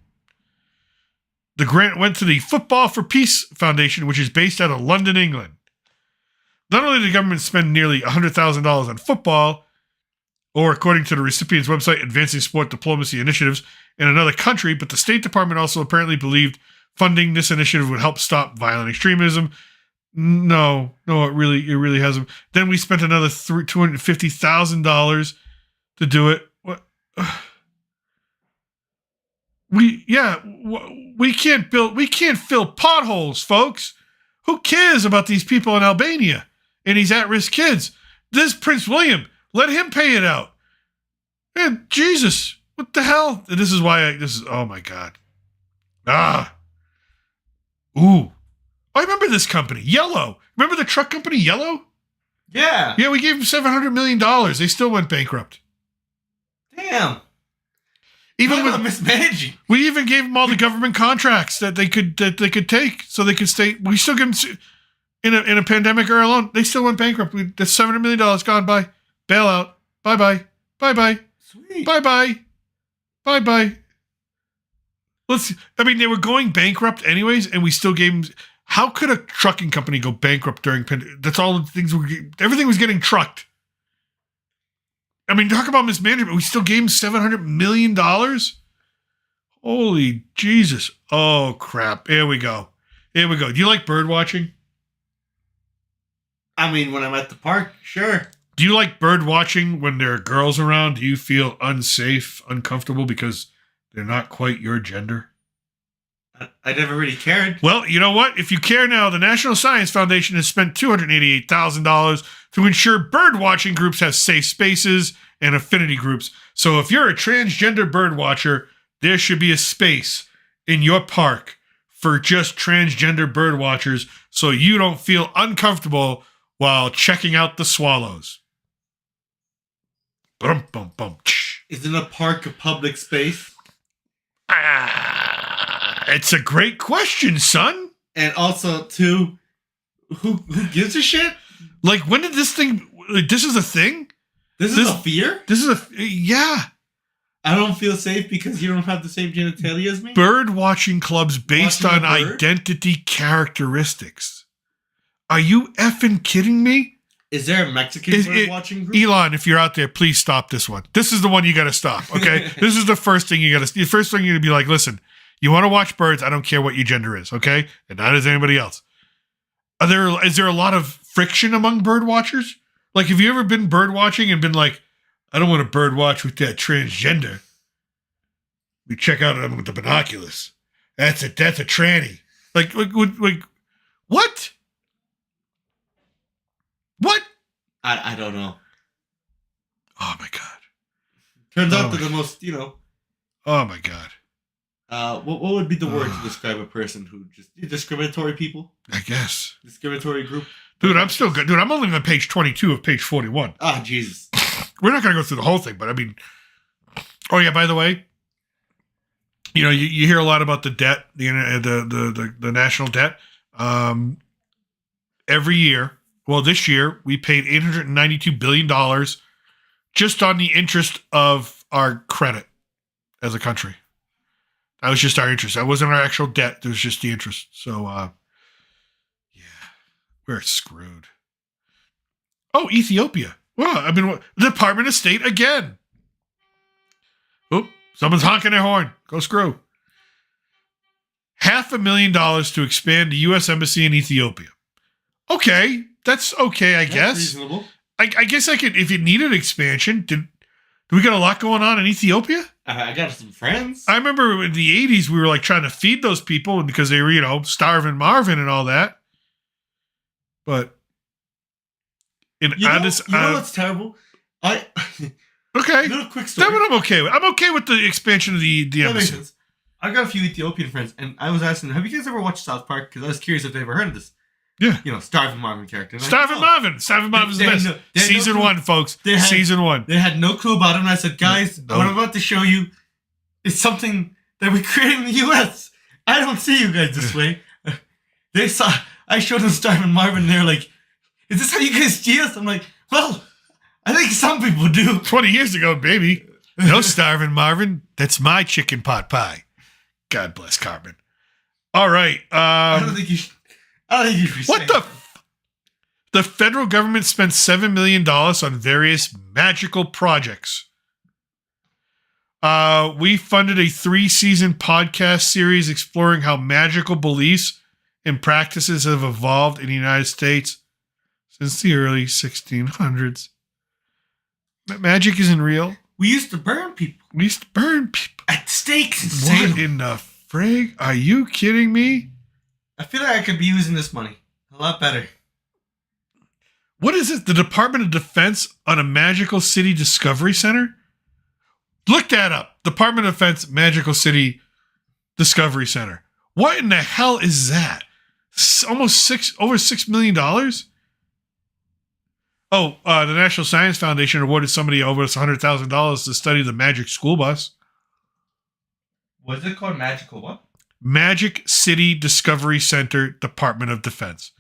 The grant went to the Football for Peace Foundation, which is based out of London, England. Not only did the government spend nearly $100,000 on football, or according to the recipient's website, advancing sport diplomacy initiatives in another country, but the State Department also apparently believed funding this initiative would help stop violent extremism. No, it really hasn't. Then we spent another $250,000 to do it. What? We can't fill potholes, folks. Who cares about these people in Albania and these at-risk kids? This Prince William, let him pay it out. Man, Jesus, what the hell? This is oh my God. Ooh. I remember this company, Yellow. Remember the truck company, Yellow? Yeah. Yeah, we gave them $700 million. They still went bankrupt. Damn. Even with mismanaging. We even gave them all the government contracts that they could take so they could stay. We still give them in a pandemic era alone. They still went bankrupt. That's $700 million gone by. Bailout. Bye-bye. Bye-bye. Sweet. Bye-bye. Bye-bye. They were going bankrupt anyways, and we still gave them. How could a trucking company go bankrupt during pandemic? That's all the things everything was getting trucked. Talk about mismanagement. We still gave them $700 million? Holy Jesus. Oh, crap. Here we go. Do you like bird watching? When I'm at the park, sure. Do you like bird watching when there are girls around? Do you feel unsafe, uncomfortable because they're not quite your gender? I never really cared. Well, you know what? If you care now, the National Science Foundation has spent $288,000 to ensure bird watching groups have safe spaces and affinity groups. So if you're a transgender bird watcher, there should be a space in your park for just transgender bird watchers so you don't feel uncomfortable while checking out the swallows. Bum, bum, bum. Isn't a park a public space? It's a great question, son. And also, too, Who gives a shit? Like, when did this thing? Like, this is a thing. This is a fear. This is yeah. I don't feel safe because you don't have the same genitalia as me. Bird watching clubs based on identity characteristics. Are you effing kidding me? Is there a Mexican bird watching group? Elon, if you're out there, please stop this one. This is the one you got to stop. Okay, this is the first thing you got to. The first thing you're gonna be like, listen, you want to watch birds? I don't care what your gender is. Okay, and not as anybody else. Is there a lot of friction among bird watchers? Like, have you ever been bird watching and been like, I don't want to bird watch with that transgender. We check out them with the binoculars. That's a tranny. Like what? What? I don't know. Oh my god. Turns out that the most, Oh my god. What would be the word to describe a person who just discriminatory people? I guess. Discriminatory group? Dude, I'm still good. Dude, I'm only on page 22 of page 41. Ah, Jesus. We're not going to go through the whole thing, but I mean, oh yeah, by the way, you hear a lot about the debt, the national debt. Every year, well, this year we paid $892 billion just on the interest of our credit as a country. That was just our interest. That wasn't our actual debt. It was just the interest. So, yeah, we're screwed. Oh, Ethiopia. Well, I mean, the Department of State again. Oh, someone's honking their horn. Go screw. $500,000 to expand the U.S. Embassy in Ethiopia. Okay, that's okay, I guess. Reasonable. I guess I could, if it needed expansion. Do we got a lot going on in Ethiopia? I got some friends. I remember in the 80s, we were like trying to feed those people because they were, starving Marvin and all that. But what's terrible? Okay. Little quick story. That one I'm okay with. I'm okay with the expansion of the embassy. I got a few Ethiopian friends, and I was asking them, have you guys ever watched South Park? Because I was curious if they ever heard of this. Yeah. Starving Marvin character. Starving Marvin's the best. Season 1, folks. Season 1. They had no clue about it, and I said, guys, what I'm about to show you is something that we created in the U.S. I don't see you guys this way. I showed them Starving Marvin, and they're like, is this how you guys see us? I'm like, well, I think some people do. 20 years ago, baby. No Starving Marvin. That's my chicken pot pie. God bless Carmen. All right. I don't think you should. What the federal government spent $7 million on various magical projects. We funded a 3-season podcast series exploring how magical beliefs and practices have evolved in the United States since the early 1600s. Magic isn't real. We used to burn people. At stakes. What in the frig? Are you kidding me? I feel like I could be using this money a lot better. What is it? The Department of Defense on a Magical City Discovery Center? Look that up. Department of Defense Magical City Discovery Center. What in the hell is that? Over $6 million? Oh, the National Science Foundation awarded somebody over $100,000 to study the magic school bus. What's it called? Magical what? Magic City Discovery Center, Department of Defense.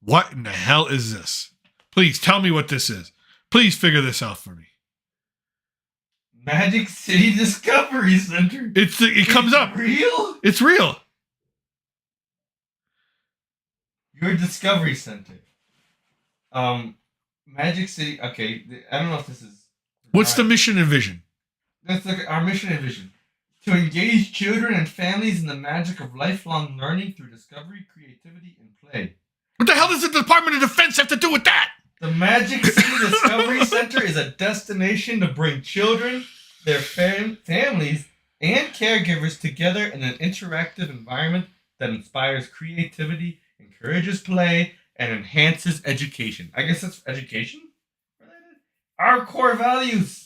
What in the hell is this? Please tell me what this is. Please figure this out for me. Magic City Discovery Center. It comes up. Real? It's real. Your Discovery Center. Magic City. Okay, I don't know if this is. What's the mission and vision? That's like our mission and vision. To engage children and families in the magic of lifelong learning through discovery, creativity, and play. What the hell does the Department of Defense have to do with that? The Magic City Discovery Center is a destination to bring children, their families, and caregivers together in an interactive environment that inspires creativity, encourages play, and enhances education. I guess that's education related. Our core values.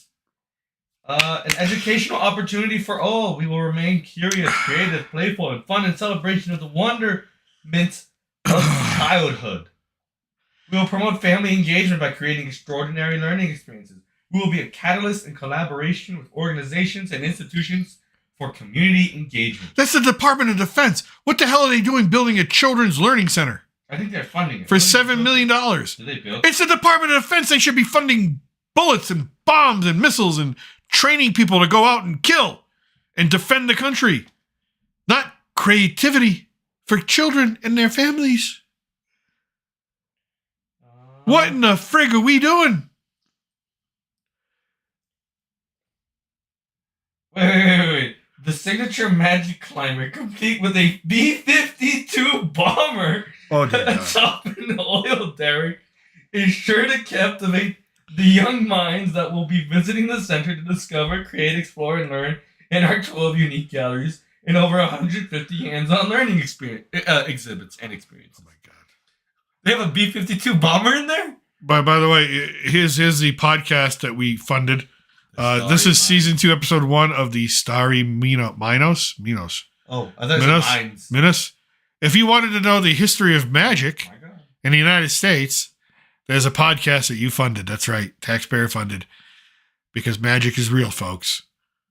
An educational opportunity for all. We will remain curious, creative, playful, and fun in celebration of the wonderment of childhood. We will promote family engagement by creating extraordinary learning experiences. We will be a catalyst in collaboration with organizations and institutions for community engagement. That's the Department of Defense. What the hell are they doing building a children's learning center? I think they're funding it. for $7 million. Did they build? It's the Department of Defense. They should be funding bullets and bombs and missiles and training people to go out and kill and defend the country. Not creativity for children and their families. What in the frig are we doing? Wait. The signature magic climber, complete with a B-52 bomber Oh, dear God. atop an oil derrick, is sure to captivate the young minds that will be visiting the center to discover, create, explore, and learn in our 12 unique galleries and over 150 hands-on learning exhibits and experiences. Oh, my God. They have a B-52 bomber in there? By the way, here's the podcast that we funded. This is season 2, episode 1 of the Starry Minos. Oh, I thought it was mines. Minos. If you wanted to know the history of magic Oh my God. in the United States, there's a podcast that you funded. That's right, taxpayer funded, because magic is real, folks.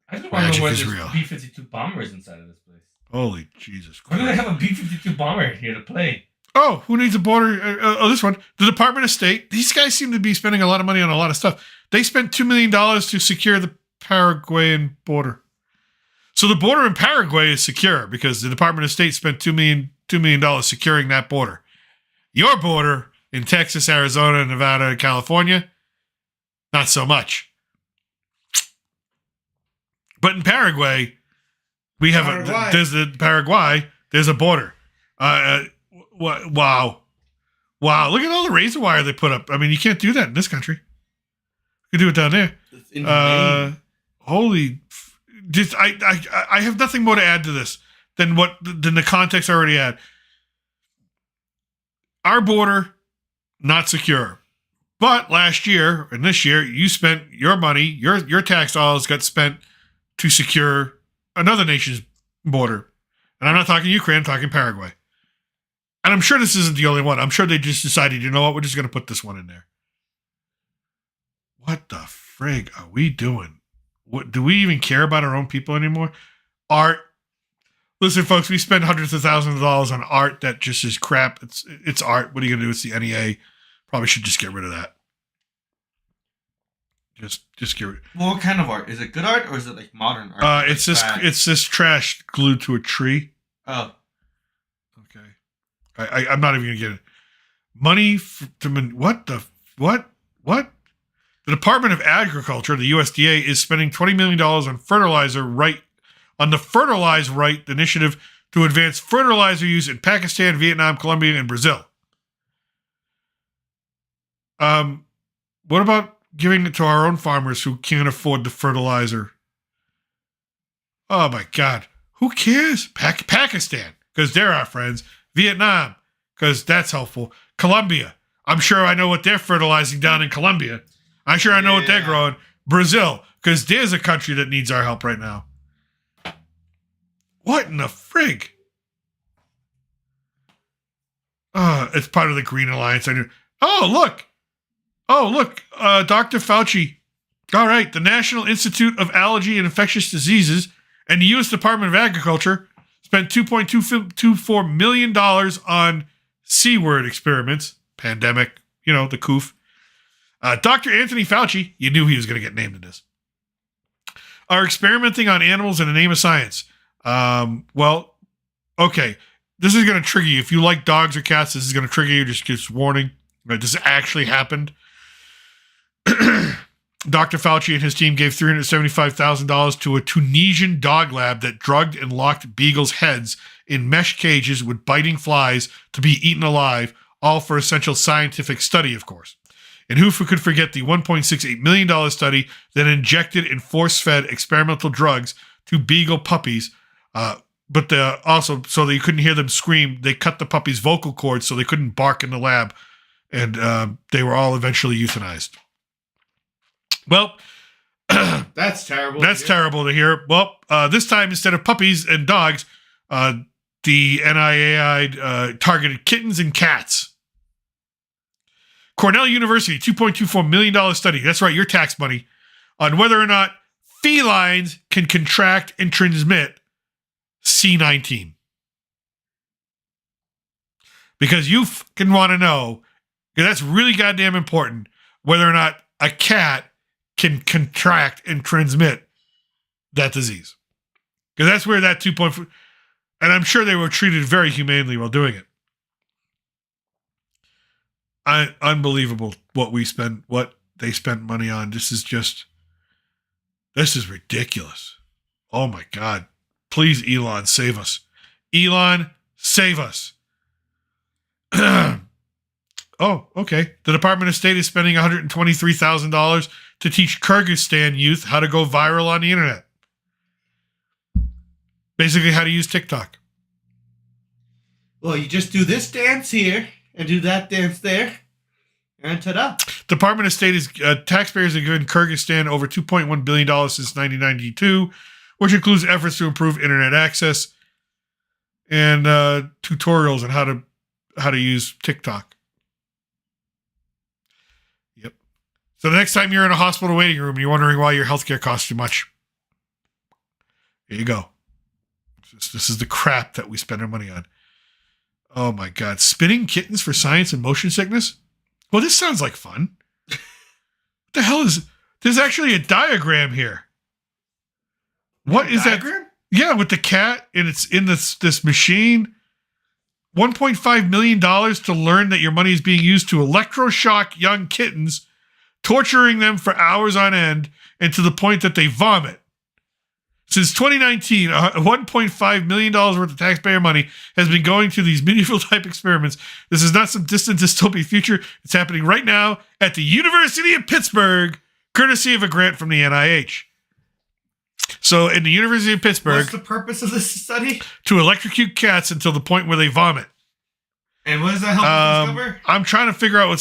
I just want to know where Magic this is real. B-52 bomber is inside of this place. Holy Jesus Why do they Christ! have a B-52 bomber here to play? Oh, who needs a border? This one. The Department of State. These guys seem to be spending a lot of money on a lot of stuff. They spent $2 million to secure the Paraguayan border. So the border in Paraguay is secure because the Department of State spent $2 million securing that border. Your border in Texas, Arizona, Nevada, and California, not so much. But in Paraguay, we have there's a border. Wow. Look at all the razor wire they put up. I mean, you can't do that in this country. You can do it down there. It's inhumane. I have nothing more to add to this than the context I already had. Our border, not secure. But last year and this year, you spent your money, your tax dollars got spent to secure another nation's border. And I'm not talking Ukraine, I'm talking Paraguay. And I'm sure this isn't the only one. I'm sure they just decided, you know what, we're just going to put this one in there. What the frig are we doing? What, do we even care about our own people anymore? Art. Listen, folks, we spend hundreds of thousands of dollars on art that just is crap. It's art. What are you going to do? It's the NEA. Probably should just get rid of that. Just get rid. Well, what kind of art? Is it good art or is it like modern art? It's this trash glued to a tree. Oh. Okay. I'm not even going to get it. Money what? The Department of Agriculture, the USDA, is spending $20 million on the Fertilize Right initiative to advance fertilizer use in Pakistan, Vietnam, Colombia, and Brazil. What about giving it to our own farmers who can't afford the fertilizer? Oh my God. Who cares? Pakistan, because they're our friends. Vietnam, because that's helpful. Colombia. I'm sure I know what they're fertilizing down in Colombia. I'm sure I know what they're growing. Brazil, because there's a country that needs our help right now. What in the frig? It's part of the Green Alliance. I knew. Oh, look. Dr. Fauci. All right. The National Institute of Allergy and Infectious Diseases and the U.S. Department of Agriculture spent $2.224 million on C-word experiments. Pandemic, the coof. Dr. Anthony Fauci, you knew he was going to get named in this, are experimenting on animals in the name of science. Well, okay. This is going to trigger you. If you like dogs or cats, this is going to trigger you. Just warning. This actually happened. Dr. Fauci and his team gave $375,000 to a Tunisian dog lab that drugged and locked beagles' heads in mesh cages with biting flies to be eaten alive, all for essential scientific study, of course. And who could forget the $1.68 million study that injected and force-fed experimental drugs to beagle puppies, but also, so that you couldn't hear them scream, they cut the puppies' vocal cords so they couldn't bark in the lab, and they were all eventually euthanized. Well, that's terrible. That's terrible to hear. Well, this time, instead of puppies and dogs, the NIAID targeted kittens and cats. Cornell University, $2.24 million study. That's right, your tax money, on whether or not felines can contract and transmit C-19. because you fucking want to know, because that's really goddamn important, whether or not a cat can contract and transmit that disease. Because that's where that 2.4, and I'm sure they were treated very humanely while doing it. Unbelievable what they spent money on. This is ridiculous. Oh my God. Please, Elon, save us. Elon, save us. Oh, okay. The Department of State is spending $123,000 to teach Kyrgyzstan youth how to go viral on the internet. Basically, how to use TikTok. Well, you just do this dance here and do that dance there, and ta-da. Department of State is taxpayers have given Kyrgyzstan over $2.1 billion since 1992, which includes efforts to improve internet access and tutorials on how to use TikTok. Yep. So the next time you're in a hospital waiting room and you're wondering why your healthcare costs too much, here you go. This is the crap that we spend our money on. Oh my God. Spinning kittens for science and motion sickness? Well, this sounds like fun. What the hell is... There's actually a diagram here. What is that? Yeah, with the cat, and it's in this machine. $1.5 million to learn that your money is being used to electroshock young kittens, torturing them for hours on end, and to the point that they vomit. Since 2019, $1.5 million worth of taxpayer money has been going to these medieval type experiments. This is not some distant dystopian future. It's happening right now at the University of Pittsburgh, courtesy of a grant from the NIH. So in the University of Pittsburgh... What's the purpose of this study? To electrocute cats until the point where they vomit. And what does that help discover? I'm trying to figure out,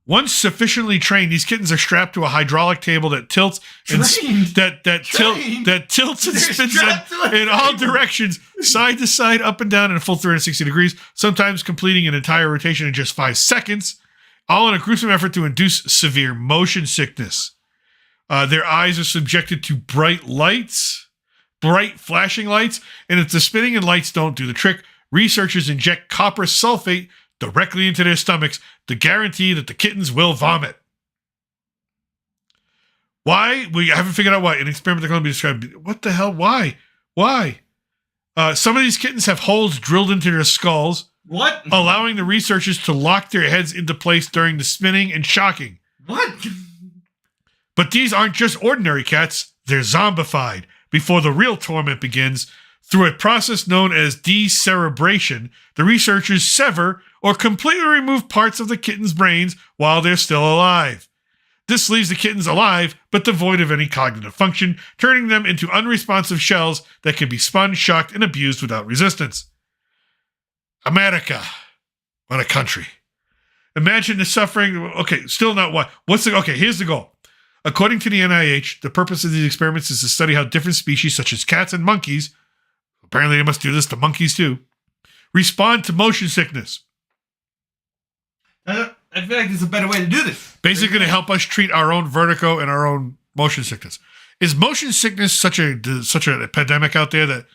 once sufficiently trained, these kittens are strapped to a hydraulic table that tilts and tilts and spins in all directions, side to side, up and down in a full 360 degrees, sometimes completing an entire rotation in just 5 seconds, all in a gruesome effort to induce severe motion sickness. Their eyes are subjected to bright flashing lights, and if the spinning and lights don't do the trick, researchers inject copper sulfate directly into their stomachs to guarantee that the kittens will vomit. Why? We haven't figured out why. An experiment that can only be described. What the hell? Why? Some of these kittens have holes drilled into their skulls. What? Allowing the researchers to lock their heads into place during the spinning and shocking. What? But these aren't just ordinary cats. They're zombified before the real torment begins. Through a process known as decerebration, the researchers sever or completely remove parts of the kitten's brains while they're still alive. This leaves the kittens alive, but devoid of any cognitive function, turning them into unresponsive shells that can be spun, shocked, and abused without resistance. America. What a country. Imagine the suffering. Okay, still not what. Here's the goal. According to the NIH, the purpose of these experiments is to study how different species, such as cats and monkeys, apparently they must do this to monkeys too, respond to motion sickness. I feel like there's a better way to do this. Basically to help us treat our own vertigo and our own motion sickness. Is motion sickness such an epidemic out there that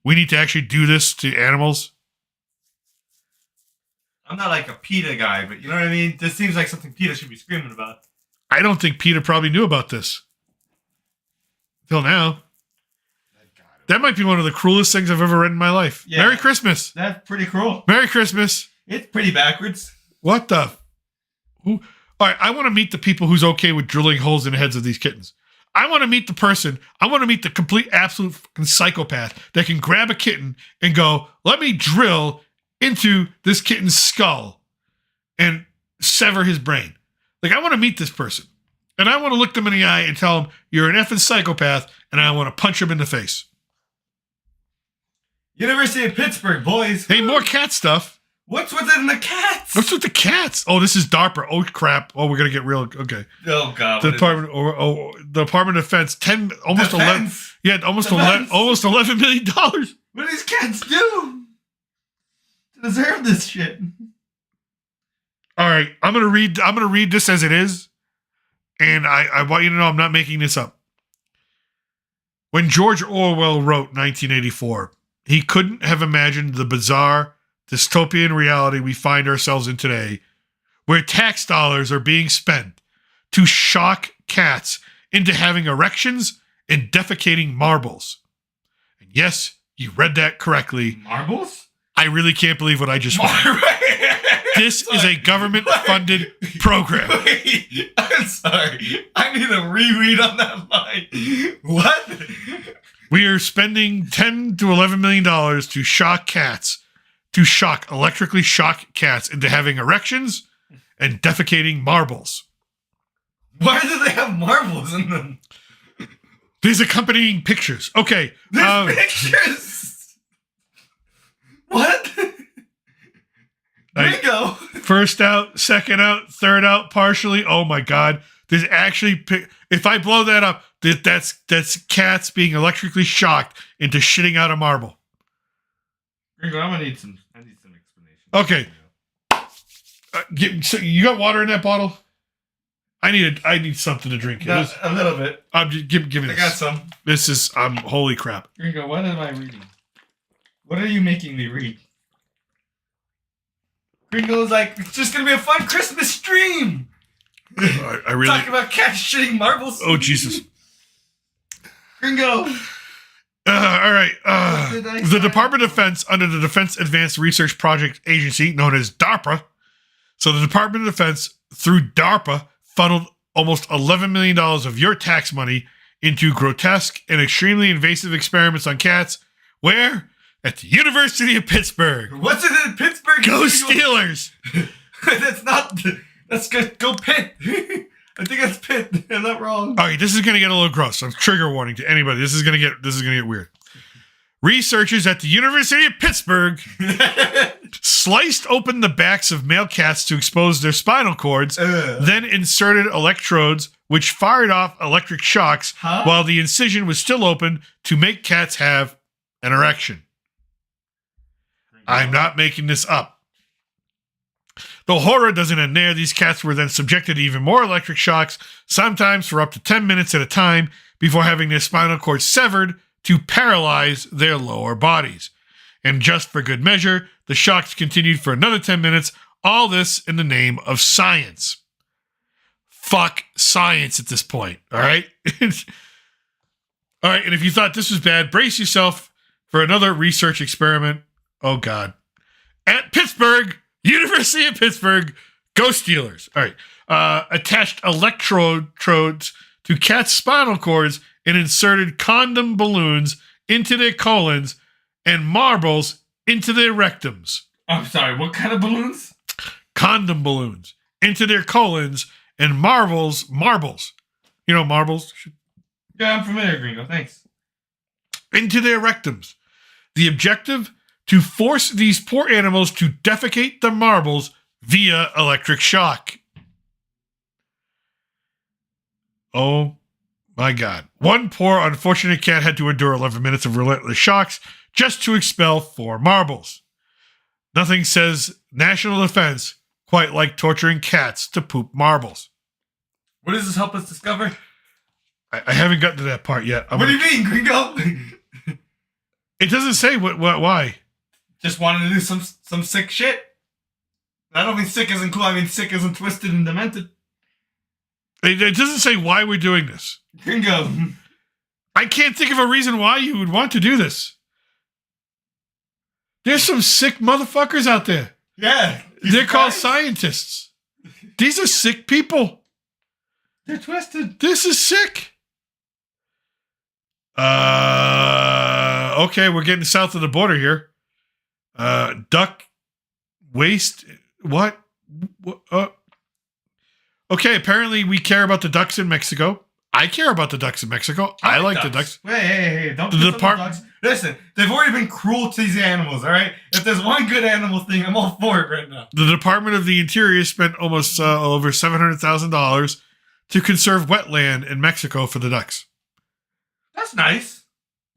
we need to actually do this to animals? I'm not like a PETA guy, but you know what I mean? This seems like something PETA should be screaming about. I don't think PETA probably knew about this. Till now. That might be one of the cruelest things I've ever read in my life. Yeah, Merry Christmas. That's pretty cruel. Merry Christmas. It's pretty backwards. What the? All right, I want to meet the people who's okay with drilling holes in the heads of these kittens. I want to meet the complete, absolute fucking psychopath that can grab a kitten and go, let me drill into this kitten's skull and sever his brain. Like, I want to meet this person. And I want to look them in the eye and tell them, you're an effing psychopath, and I want to punch him in the face. University of Pittsburgh, boys. Hey, more cat stuff. What's with it in the cats? What's with the cats? Oh, this is DARPA. Oh, crap. Oh, we're going to get real. Okay. Oh, God. The Department of Defense. Almost 11 million. What do these cats do to deserve this shit? All right. I'm going to read this as it is. And I want you to know I'm not making this up. When George Orwell wrote 1984, he couldn't have imagined the bizarre dystopian reality we find ourselves in today, where tax dollars are being spent to shock cats into having erections and defecating marbles. And yes, you read that correctly. Marbles? I really can't believe what I just read. This is a government-funded program. Wait, I'm sorry. I need a reread on that line. What? We are spending $10 to $11 million to shock cats, electrically shock cats into having erections and defecating marbles. Why do they have marbles in them? There's accompanying pictures. Okay. There's pictures. What? Gringo. First out, second out, third out, partially. Oh my God. There's actually, if I blow that up, that's cats being electrically shocked into shitting out a marble. Gringo, I need some explanation. Okay. So you got water in that bottle? I need something to drink. A little bit. Give me this. I got some. This is holy crap. Gringo, what am I reading? What are you making me read? Gringo's like, it's just gonna be a fun Christmas stream. I really talking about cats shitting marbles. Oh Jesus. Gringo. All right. The Department of Defense, under the Defense Advanced Research Project Agency, known as DARPA. So the Department of Defense, through DARPA, funneled almost $11 million of your tax money into grotesque and extremely invasive experiments on cats. Where? At the University of Pittsburgh. What's it in Pittsburgh? Go Steelers! That's not. That's good. Go Pitt. I think that's Pitt. I'm not wrong. All right, this is going to get a little gross. So trigger warning to anybody. This is going to get weird. Researchers at the University of Pittsburgh sliced open the backs of male cats to expose their spinal cords, then inserted electrodes which fired off electric shocks while the incision was still open to make cats have an erection. I'm not making this up. The horror doesn't end there. These cats were then subjected to even more electric shocks, sometimes for up to 10 minutes at a time, before having their spinal cord severed to paralyze their lower bodies. And just for good measure, the shocks continued for another 10 minutes, all this in the name of science. Fuck science at this point, all right? All right, and if you thought this was bad, brace yourself for another research experiment. Oh, God. At Pittsburgh, University of Pittsburgh, go Steelers. All right. Attached electrodes to cats' spinal cords and inserted condom balloons into their colons and marbles into their rectums. I'm sorry, what kind of balloons? Condom balloons into their colons and marbles. You know marbles? Yeah, I'm familiar, Gringo. Thanks. Into their rectums. The objective? To force these poor animals to defecate the marbles via electric shock. Oh my God. One poor unfortunate cat had to endure 11 minutes of relentless shocks just to expel 4 marbles. Nothing says national defense quite like torturing cats to poop marbles. What does this help us discover? I haven't gotten to that part yet. What do you mean, Gringo? It doesn't say why. Just wanted to do some sick shit. I don't mean sick isn't cool. I mean sick isn't twisted and demented. It doesn't say why we're doing this. Gringo. I can't think of a reason why you would want to do this. There's some sick motherfuckers out there. Yeah. They're called scientists. These are sick people. They're twisted. This is sick. Okay, we're getting south of the border here. Duck waste. What? Okay, apparently we care about the ducks in Mexico. I care about the ducks in Mexico. I like the ducks. Hey, don't the ducks. Listen, they've already been cruel to these animals, all right? If there's one good animal thing, I'm all for it right now. The Department of the Interior spent almost over $700,000 to conserve wetland in Mexico for the ducks. That's nice.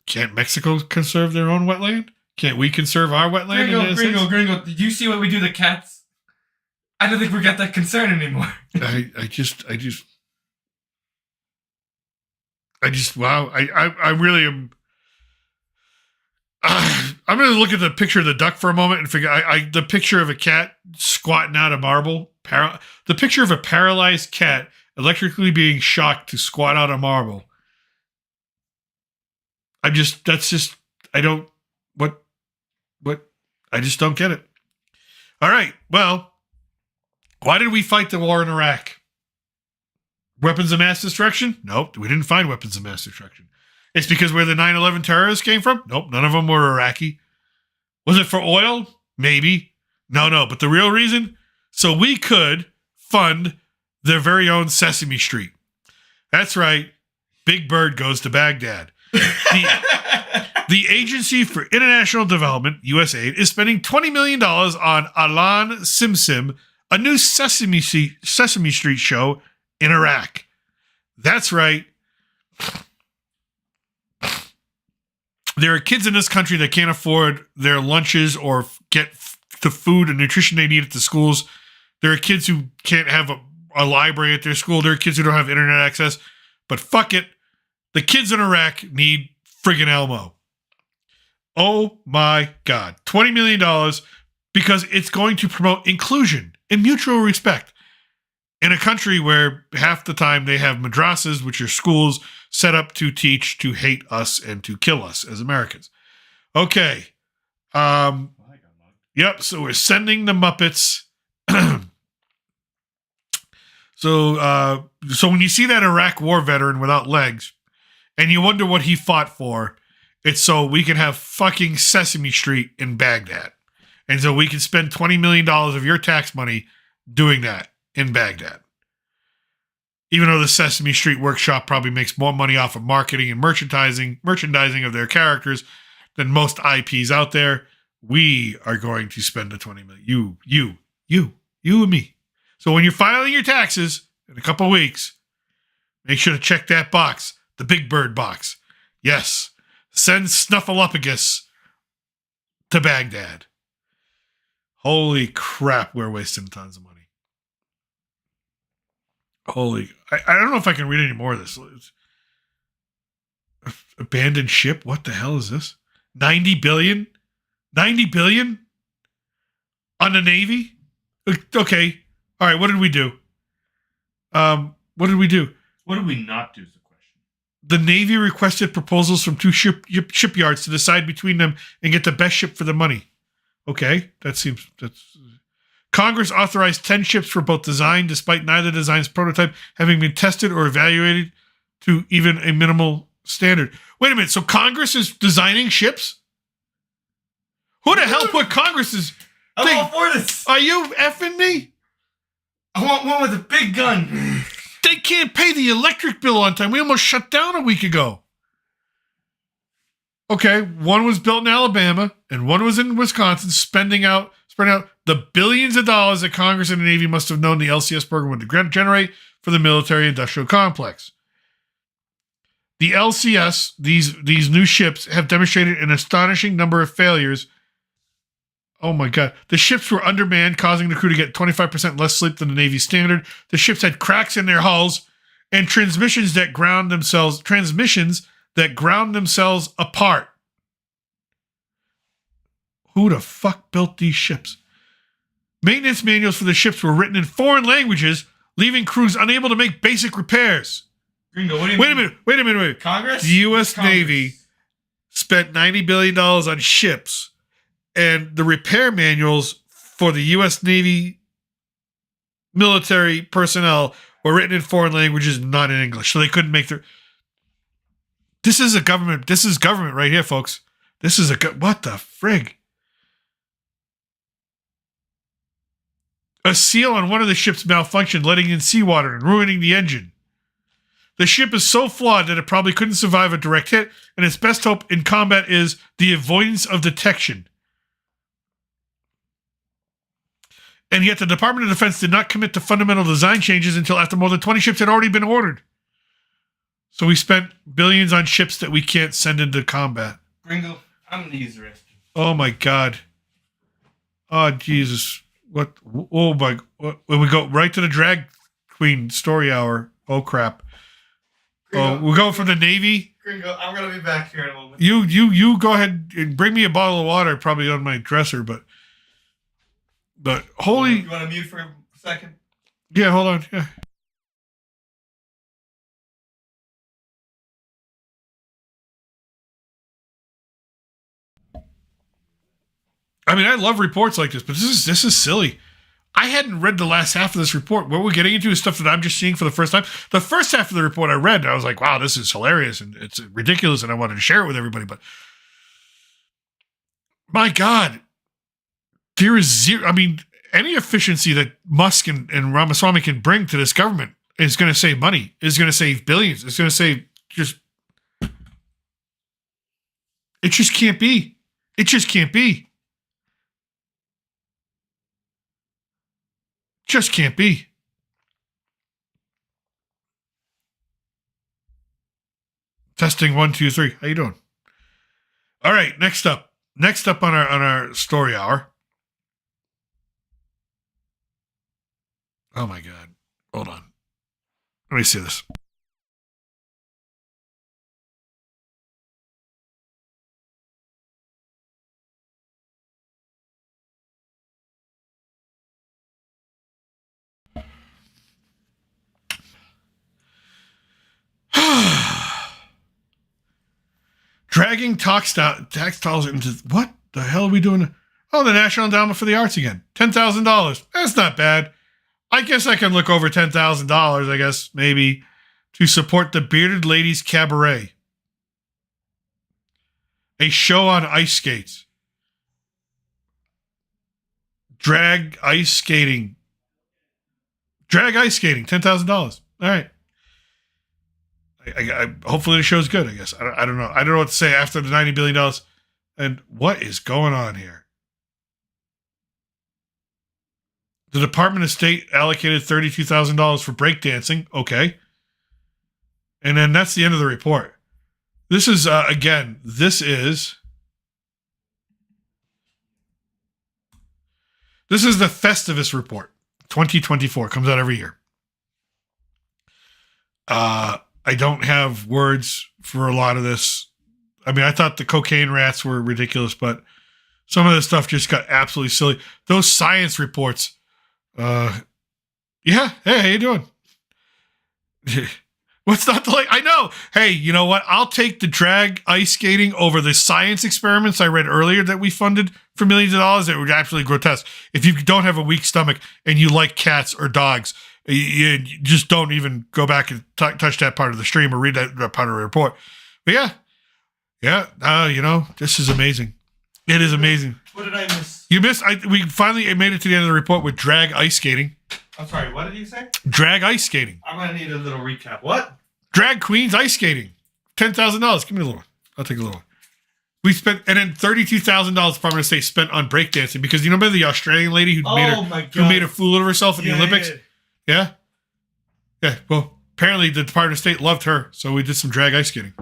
Can't Mexico conserve their own wetland? Can't we conserve our wetland? Gringo, did you see what we do to cats? I don't think we got that concern anymore. I just, wow. I really am. I'm gonna look at the picture of the duck for a moment and figure. The picture of a cat squatting out of marble. The picture of a paralyzed cat electrically being shocked to squat out of marble. I just don't get it. All right. Well, why did we fight the war in Iraq? Weapons of mass destruction? Nope. We didn't find weapons of mass destruction. It's because where the 9/11 terrorists came from? Nope. None of them were Iraqi. Was it for oil? Maybe. No. But the real reason? So we could fund their very own Sesame Street. That's right. Big Bird goes to Baghdad. The Agency for International Development, USAID, is spending $20 million on Alan Sim, a new Sesame Street show in Iraq. That's right. There are kids in this country that can't afford their lunches or get the food and nutrition they need at the schools. There are kids who can't have a library at their school. There are kids who don't have internet access. But fuck it. The kids in Iraq need friggin' Elmo. Oh my God. $20 million because it's going to promote inclusion and mutual respect in a country where half the time they have madrasas, which are schools set up to teach to hate us and to kill us as Americans. Okay. Yep. So we're sending the Muppets. So when you see that Iraq war veteran without legs and you wonder what he fought for, it's so we can have fucking Sesame Street in Baghdad. And so we can spend $20 million of your tax money doing that in Baghdad. Even though the Sesame Street Workshop probably makes more money off of marketing and merchandising of their characters than most IPs out there, we are going to spend the $20 million. You and me. So when you're filing your taxes in a couple of weeks, make sure to check that box, the Big Bird box. Yes, send Snuffleupagus to Baghdad. Holy crap, we're wasting tons of money. I don't know if I can read any more of this. Abandoned ship? What the hell is this? 90 billion? 90 billion? On the Navy? Okay. All right, what did we do? What did we do? What did we not do is the question. The Navy requested proposals from two shipyards to decide between them and get the best ship for the money. Okay, that's Congress authorized 10 ships for both design, despite neither design's prototype having been tested or evaluated to even a minimal standard. Wait a minute, so Congress is designing ships? Who the hell put Congress's I'm all for this. Are you effing me? I want one with a big gun. They can't pay the electric bill on time. We almost shut down a week ago. Okay, one was built in Alabama and one was in Wisconsin, spreading out the billions of dollars that Congress and the Navy must have known the LCS program would generate for the military-industrial complex. The LCS, these new ships, have demonstrated an astonishing number of failures. Oh my God. The ships were undermanned, causing the crew to get 25% less sleep than the Navy standard. The ships had cracks in their hulls and transmissions that ground themselves apart. Who the fuck built these ships? Maintenance manuals for the ships were written in foreign languages, leaving crews unable to make basic repairs. Gringo, what do you mean? Wait a minute. Congress? The U.S. Navy spent $90 billion on ships, and the repair manuals for the U.S. Navy military personnel were written in foreign languages, not in English, so they couldn't make their... This is government right here, folks. What the frig? A seal on one of the ships malfunctioned, letting in seawater and ruining the engine. The ship is so flawed that it probably couldn't survive a direct hit, and its best hope in combat is the avoidance of detection. And yet the Department of Defense did not commit to fundamental design changes until after more than 20 ships had already been ordered. So we spent billions on ships that we can't send into combat. Gringo, I'm going to use the restroom. Oh my God. Oh, Jesus. What? Oh my! When we go right to the drag queen story hour. Oh crap! we're going from the Navy. Gringo, I'm gonna be back here in a moment. You go ahead and bring me a bottle of water, probably on my dresser, but holy. You want to mute for a second? Yeah, hold on. Yeah. I mean, I love reports like this, but this is silly. I hadn't read the last half of this report. What we're getting into is stuff that I'm just seeing for the first time. The first half of the report I read, I was like, wow, this is hilarious and it's ridiculous, and I wanted to share it with everybody. But my God, there is zero. I mean, any efficiency that Musk and Ramaswamy can bring to this government is going to save money, is going to save billions. It's going to save it just can't be. It just can't be. Just can't be. Testing 1, 2, 3. How you doing? All right, next up on our story hour. Oh my God. Hold on. Let me see this. Dragging tax dollars into what the hell are we doing? Oh, the National Endowment for the Arts again. $10,000. That's not bad. I guess I can look over $10,000, I guess, maybe, to support the Bearded Ladies Cabaret, a show on ice skates. Drag ice skating, $10,000. All right. I hopefully the show's good, I guess. I don't know. I don't know what to say after the $90 billion. And what is going on here? The Department of State allocated $32,000 for breakdancing. Okay. And then that's the end of the report. This is, again, this is the Festivus report. 2024 comes out every year. I don't have words for a lot of this. I mean, I thought the cocaine rats were ridiculous, but some of this stuff just got absolutely silly. Those science reports. Yeah. Hey, how you doing? What's not the like? I know. Hey, you know what? I'll take the drag ice skating over the science experiments I read earlier that we funded for millions of dollars that were absolutely grotesque. If you don't have a weak stomach and you like cats or dogs, you just don't even go back and touch that part of the stream or read that part of the report. But yeah, this is amazing. It is amazing. What did I miss? You missed. We finally made it to the end of the report with drag ice skating. I'm sorry, what did you say? Drag ice skating. I'm going to need a little recap. What? Drag queens ice skating. $10,000. Give me a little one. I'll take a little one. We spent, and then $32,000 Department of State spent on breakdancing because you remember the Australian lady who made a fool of herself in the Olympics? Yeah. Well, apparently the Department of State loved her, so we did some drag ice skating.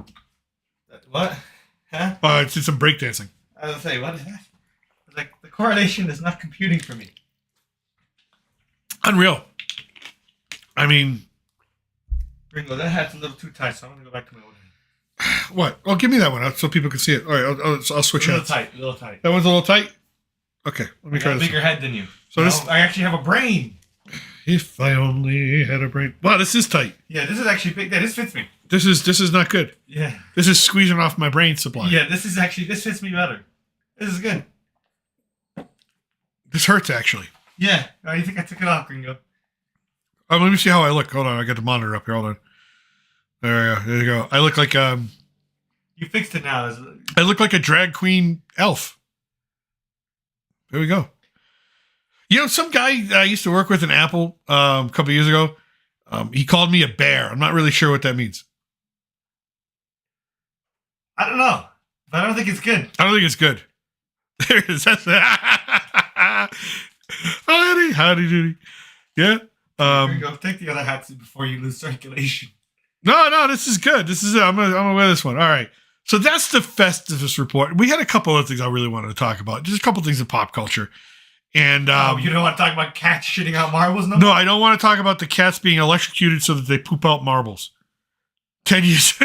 What? Huh? Did some breakdancing. I was going to say, what is that? Like, the correlation is not computing for me. Unreal. I mean, Gringo, that hat's a little too tight, so I'm going to go back to my old hat. What? Well, give me that one so people can see it. All right, I'll switch it. A little tight. That one's a little tight? Okay, let me try this. Bigger head than you. So I actually have a brain. If I only had a brain. Wow, this is tight. Yeah, this is actually big. Yeah, this fits me. This is not good. Yeah. This is squeezing off my brain supply. Yeah, this fits me better. This is good. This hurts, actually. Yeah. Oh, you think I took it off, Gringo? Let me see how I look. Hold on, I got the monitor up here. Hold on. There you go. I look like You fixed it now. I look like a drag queen elf. There we go. You know, some guy I used to work with in Apple a couple of years ago, he called me a bear. I'm not really sure what that means. I don't know. But I don't think it's good. I don't think it's good. There it is. That's howdy doody. Yeah. Gringo, take the other hats before you lose circulation. No, this is good. This is it. I'm gonna wear this one. All right. So that's the Festivus report. We had a couple other things I really wanted to talk about. Just a couple things in pop culture. And you don't want to talk about cats shitting out marbles? No, I don't want to talk about the cats being electrocuted so that they poop out marbles. 10 years.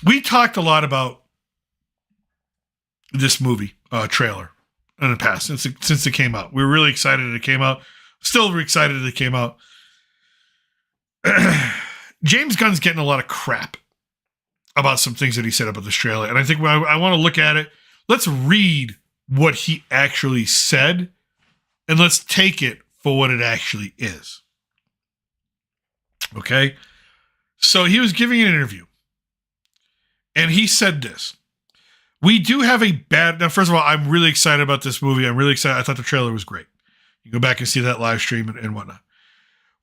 We talked a lot about this movie trailer in the past since it came out. We were really excited that it came out. Still excited that it came out. James Gunn's getting a lot of crap about some things that he said about this trailer. And I think I want to look at it. Let's read what he actually said and let's take it for what it actually is. Okay? So he was giving an interview and he said this. We do have now, first of all, I'm really excited about this movie. I'm really excited. I thought the trailer was great. You go back and see that live stream and whatnot.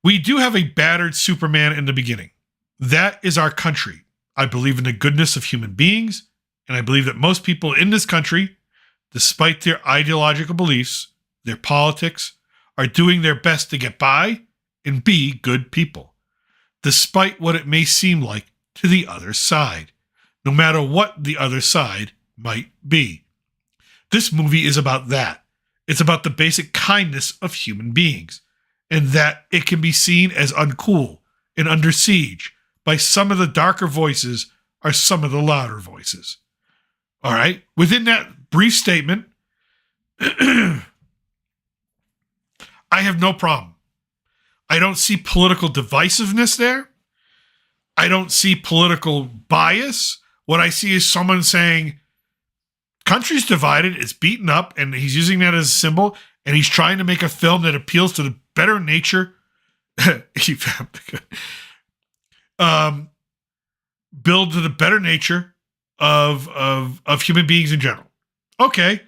We do have a battered Superman in the beginning. That is our country. I believe in the goodness of human beings, and I believe that most people in this country, despite their ideological beliefs, their politics, are doing their best to get by and be good people, despite what it may seem like to the other side, no matter what the other side might be. This movie is about that. It's about the basic kindness of human beings, and that it can be seen as uncool and under siege by some of the darker voices or some of the louder voices. All right? Within that brief statement, I have no problem. I don't see political divisiveness there. I don't see political bias. What I see is someone saying, country's divided, it's beaten up, and he's using that as a symbol, and he's trying to make a film that appeals to the better nature, build to the better nature of human beings in general. Okay,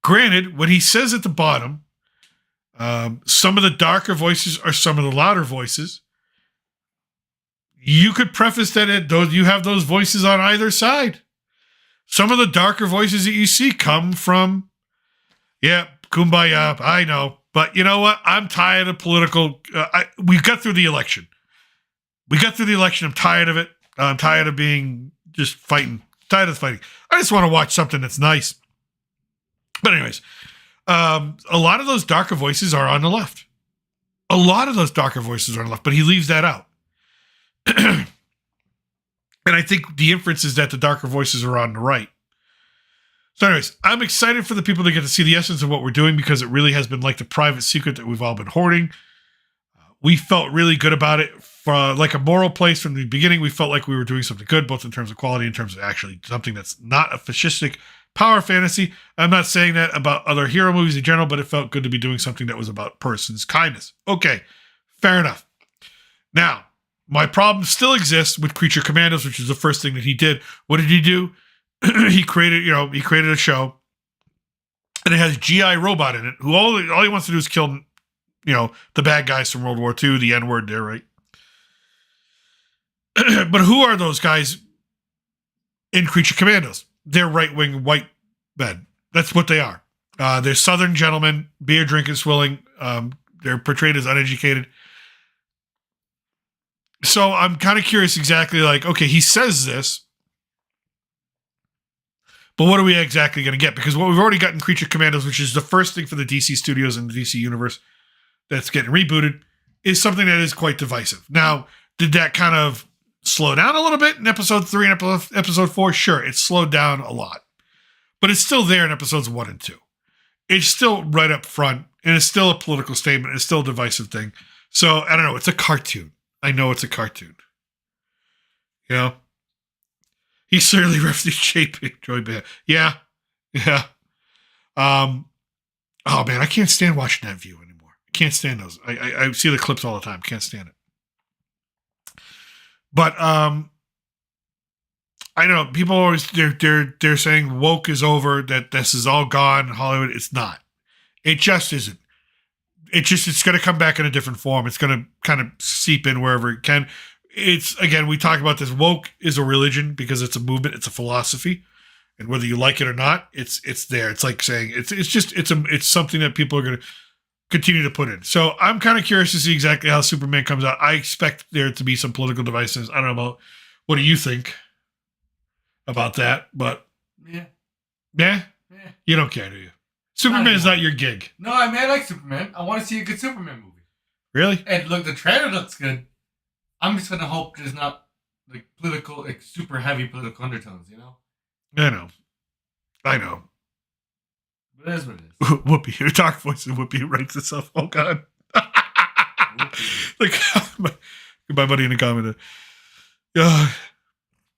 granted, when he says at the bottom, some of the darker voices are some of the louder voices, you could preface that you have those voices on either side. Some of the darker voices that you see come from, kumbaya, I know. But you know what? I'm tired of political. We got through the election. I'm tired of it. I'm tired of being just fighting. Tired of fighting. I just want to watch something that's nice. But anyways, a lot of those darker voices are on the left. But he leaves that out. And I think the inference is that the darker voices are on the right. So anyways, I'm excited for the people to get to see the essence of what we're doing because it really has been like the private secret that we've all been hoarding. We felt really good about it from like a moral place from the beginning. We felt like we were doing something good, both in terms of quality, in terms of actually something that's not a fascistic power fantasy. I'm not saying that about other hero movies in general, but it felt good to be doing something that was about person's kindness. Okay, fair enough. Now, my problem still exists with Creature Commandos, which is the first thing that he did. What did he do? he created a show, and it has GI Robot in it, who all he wants to do is kill, the bad guys from World War II, the N-word there, right? But who are those guys in Creature Commandos? They're right-wing white men. That's what they are. They're Southern gentlemen, beer drinking, swilling. They're portrayed as uneducated. So I'm kind of curious exactly okay, he says this, but what are we exactly going to get? Because what we've already got in Creature Commandos, which is the first thing for the DC studios and the DC universe that's getting rebooted, is something that is quite divisive. Now, did that kind of slow down a little bit in episode 3 and episode 4? Sure, it slowed down a lot. But it's still there in episodes 1 and 2. It's still right up front, and it's still a political statement. It's still a divisive thing. So, I don't know. It's a cartoon. I know it's a cartoon. He certainly referenced shaping Joy Bear. Yeah. Oh man, I can't stand watching that View anymore. I can't stand those. I see the clips all the time. Can't stand it. But I don't know. People always they're saying woke is over. That this is all gone. Hollywood. It's not. It just isn't. It's going to come back in a different form. It's going to kind of seep in wherever it can. It's, again, we talk about this. Woke is a religion because it's a movement. It's a philosophy. And whether you like it or not, it's there. It's like saying it's something that people are going to continue to put in. So I'm kind of curious to see exactly how Superman comes out. I expect there to be some political divisiveness. I don't know about, what do you think about that? But yeah. You don't care, do you? Superman is not your gig. No, I like Superman. I want to see a good Superman movie. Really? And look, the trailer looks good. I'm just gonna hope there's not like political, like super heavy political undertones. You know. I know. But it is what it is. Whoopi, your dark voice of Whoopi writes itself. Oh God. Like my buddy in the comment.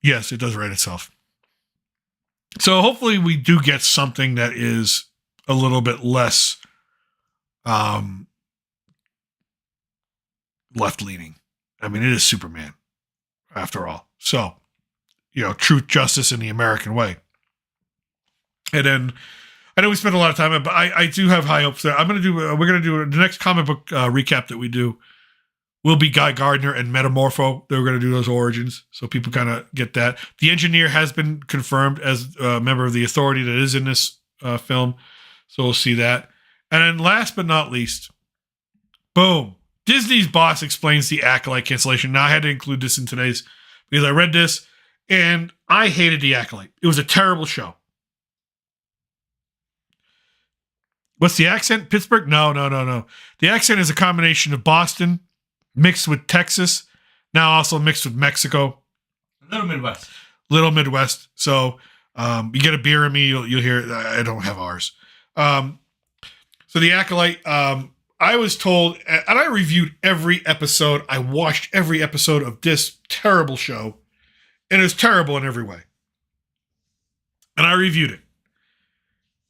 Yes, it does write itself. So hopefully we do get something that is a little bit less left leaning. I mean, it is Superman after all. So, truth, justice, in the American way. And then I know we spent a lot of time, but I do have high hopes there. We're going to do the next comic book recap that we do will be Guy Gardner and Metamorpho. They're going to do those origins, so people kind of get that. The Engineer has been confirmed as a member of the Authority that is in this film, so we'll see that. And then last but not least, boom, Disney's boss explains the Acolyte cancellation. Now, I had to include this in today's because I read this, and I hated the Acolyte. It was a terrible show. What's the accent? Pittsburgh? No. The accent is a combination of Boston mixed with Texas, now also mixed with Mexico. A little Midwest. So you get a beer in me, you'll hear it. I don't have ours. So the Acolyte, I was told, and I reviewed every episode. I watched every episode of this terrible show, and it was terrible in every way. And I reviewed it.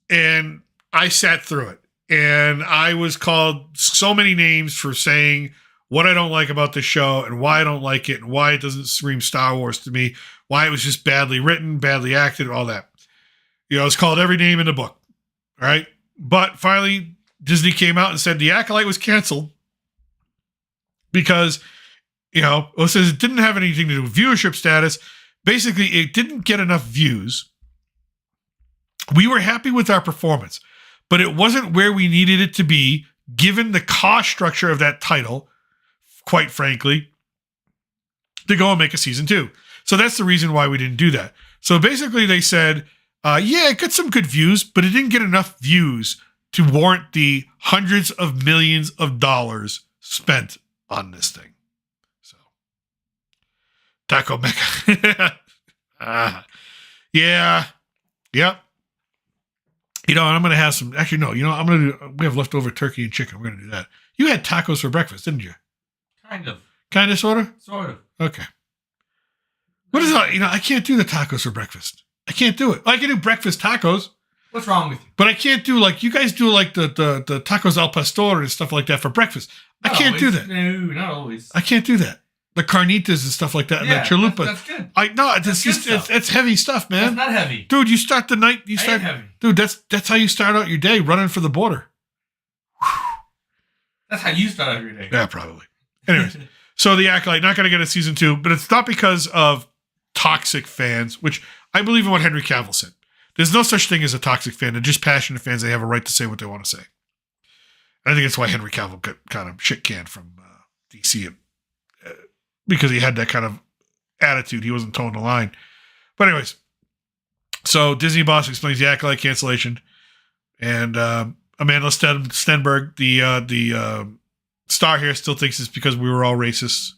And I sat through it, and I was called so many names for saying what I don't like about the show and why I don't like it and why it doesn't scream Star Wars to me, why it was just badly written, badly acted, all that. It's called every name in the book, all right? But finally, Disney came out and said the Acolyte was canceled because, it says it didn't have anything to do with viewership status. Basically, it didn't get enough views. We were happy with our performance, but it wasn't where we needed it to be, given the cost structure of that title, quite frankly, to go and make a season 2. So that's the reason why we didn't do that. So basically they said, it got some good views, but it didn't get enough views to warrant the hundreds of millions of dollars spent on this thing. So, Taco Mecca. Yeah. Yep. And I'm going to have some, actually, no, we have leftover turkey and chicken. We're going to do that. You had tacos for breakfast, didn't you? Kind of. Kind of, sort of? Sort of. Okay. What is that? I can't do the tacos for breakfast. I can't do it. I can do breakfast tacos. What's wrong with you? But I can't do you guys do the tacos al pastor and stuff like that for breakfast. I can't do that. No, not always. I can't do that. The carnitas and stuff like that, and the chalupa. That's good. It's heavy stuff, man. It's not heavy. Dude, you start the night, heavy. Dude, that's how you start out your day, running for the border. That's how you start out your day. Yeah, probably. Anyways, so the Acolyte, not going to get a season 2, but it's not because of toxic fans, which I believe in what Henry Cavill said. There's no such thing as a toxic fan. They're just passionate fans. They have a right to say what they want to say. And I think that's why Henry Cavill got kind of shit-canned from DC because he had that kind of attitude. He wasn't towing the line. But anyways, so Disney boss explains the Acolyte cancellation. And Amanda Stenberg, the star here, still thinks it's because we were all racists.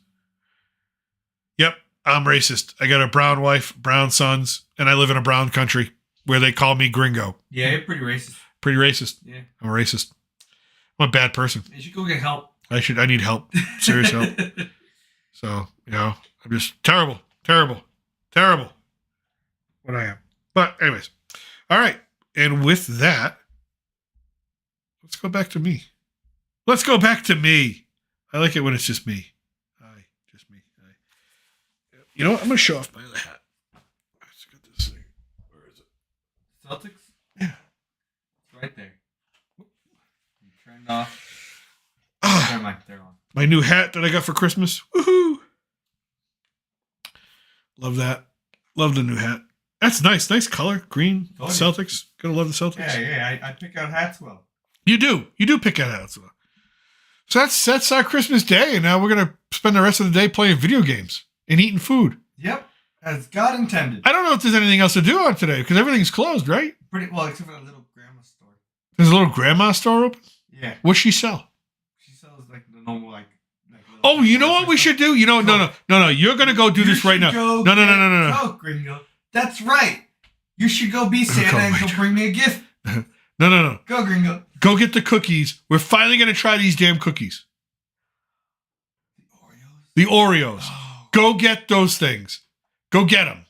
Yep, I'm racist. I got a brown wife, brown sons, and I live in a brown country where they call me Gringo. Yeah, you're pretty racist. Pretty racist. Yeah. I'm a racist. I'm a bad person. You should go get help. I need help. Serious help. So, I'm just terrible. What I am. But anyways. All right. And with that, let's go back to me. I like it when it's just me. Just me. You know what? I'm going to show off my other hat. Let's get this thing. Where is it? Celtics? Yeah. It's right there. You turned off. Never mind. They're on. My new hat that I got for Christmas. Woohoo! Love that. Love the new hat. That's nice. Nice color. Green. Celtics. Gotta love the Celtics. Yeah. I pick out hats well. You do. You do pick out hats well. So that's our Christmas day, and now we're gonna spend the rest of the day playing video games and eating food. Yep. As God intended. I don't know if there's anything else to do on today because everything's closed, right? Pretty well, except for the little grandma store. There's a little grandma store open? Yeah. What's she sell? She sells like the normal like Oh, you know what we should do? No. You're gonna go do this right now. No. Go, Gringo. That's right. You should go be Santa and go bring me a gift. No. Go, Gringo. Go get the cookies. We're finally gonna try these damn cookies. The Oreos. Oh. Go get those things. Go get them.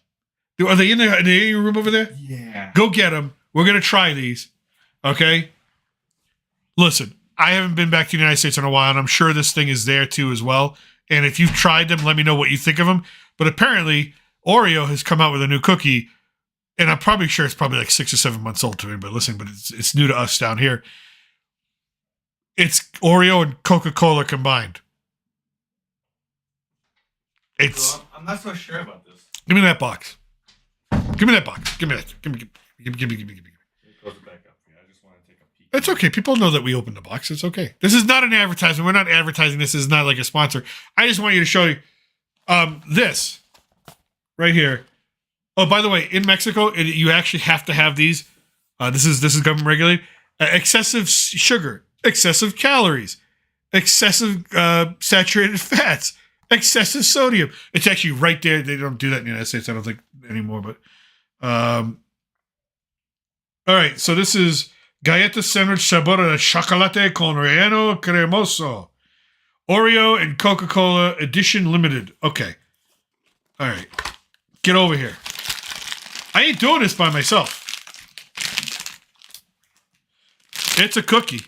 Are they in there? Are they in your room over there? Yeah. Go get them. We're gonna try these. Okay. Listen, I haven't been back to the United States in a while, and I'm sure this thing is there too as well. And if you've tried them, let me know what you think of them. But apparently, Oreo has come out with a new cookie, and I'm probably sure it's probably like 6 or 7 months old to me. But listen, but it's new to us down here. It's Oreo and Coca-Cola combined. It's. So I'm not so sure about this. Give me that box. Give me that box. Give me that. Give me. Close it back up. Yeah, I just want to take a peek. It's okay. People know that we opened the box. It's okay. This is not an advertisement. We're not advertising. This is not like a sponsor. I just want you to show you this right here. Oh, by the way, in Mexico, you actually have to have these. This is government regulated. Excessive sugar, excessive calories, excessive saturated fats, excessive sodium. It's actually right there. They don't do that in the United States, I don't think, anymore. But all right. So this is Galleta Sandwich Sabor de Chocolate con Relleno Cremoso. Oreo and Coca-Cola Edition Limited. Okay. All right. Get over here. I ain't doing this by myself. It's a cookie.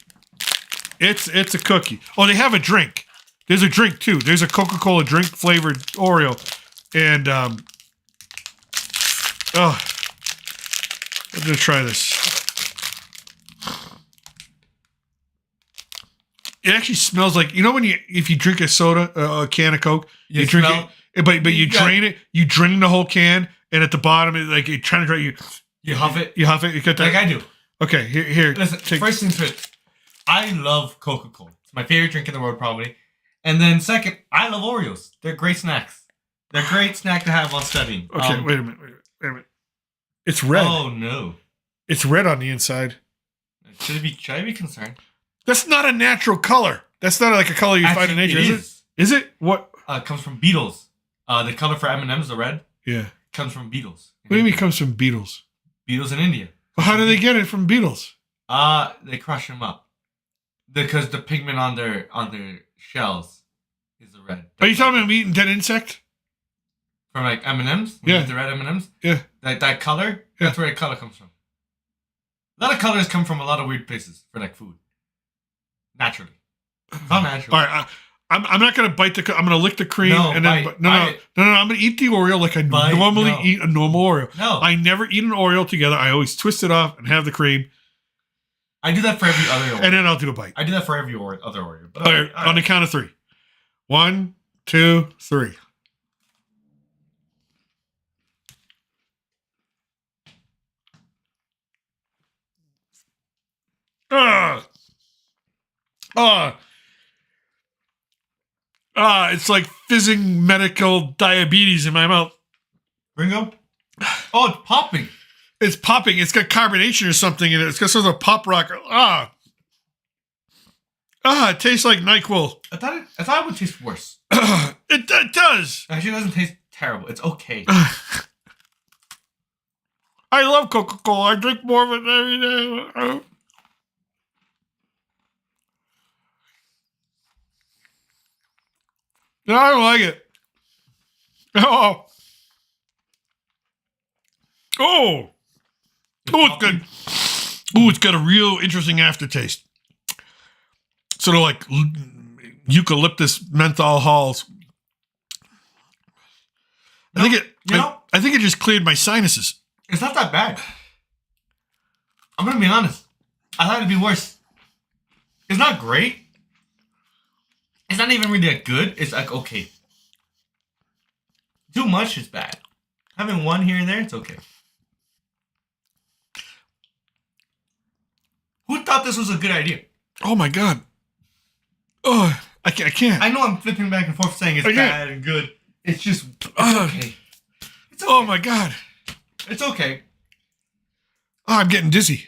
It's a cookie. Oh, they have a drink. There's a drink too. There's a Coca-Cola drink flavored Oreo. And I'm gonna try this. It actually smells like, you know, when if you drink a soda, a can of Coke, you drink it, but you drain it. You drain the whole can, and at the bottom, you're trying to dry You huff it. You huff it. You got that. Like I do. Okay, here. Listen, first things first, I love Coca-Cola. It's my favorite drink in the world, probably. And then second, I love Oreos. They're great snacks. They're a great snack to have while studying. Okay, wait a minute. It's red. Oh no. It's red on the inside. Should I be concerned? That's not a natural color. That's not like a color you find in nature, is it? Is it? What? It comes from beetles. The color for M&M's, the red, Yeah. comes from beetles. What do you mean it comes from beetles? Beetles in India. Well, how do they get it from beetles? They crush them up. Because the pigment on their shells is the red. Are you talking about eating dead insect? From like M&M's? Yeah. The red M&M's? Yeah. That color? Yeah. That's where the color comes from. A lot of colors come from a lot of weird places for like food. Naturally. It's not natural. All right, I'm not gonna bite I'm gonna lick the cream and then no. I'm gonna eat the Oreo like I normally eat a normal Oreo. No, I never eat an Oreo together. I always twist it off and have the cream. I do that for every other Oreo. And then I'll do a bite. I do that for every other Oreo. But all right, on the count of 3. 1, 2, 3. It's like fizzing medical diabetes in my mouth. Gringo? Oh, it's popping. It's popping. It's got carbonation or something in it. It's got sort of a pop rock. It tastes like NyQuil. I thought it would taste worse. It does. Actually, it doesn't taste terrible. It's okay. I love Coca-Cola. I drink more of it every day. No, I don't like it. Oh, it's good. Oh, it's got a real interesting aftertaste. Sort of like eucalyptus menthol halls. I think it just cleared my sinuses. It's not that bad. I'm gonna be honest. I thought it'd be worse. It's not great. It's not even really that good. It's like okay. Too much is bad. Having one here and there, it's okay. Who thought this was a good idea? Oh my god. Oh, I can't. I know I'm flipping back and forth saying it's bad and good. It's just okay. It's okay. Oh my god. It's okay. Oh, I'm getting dizzy.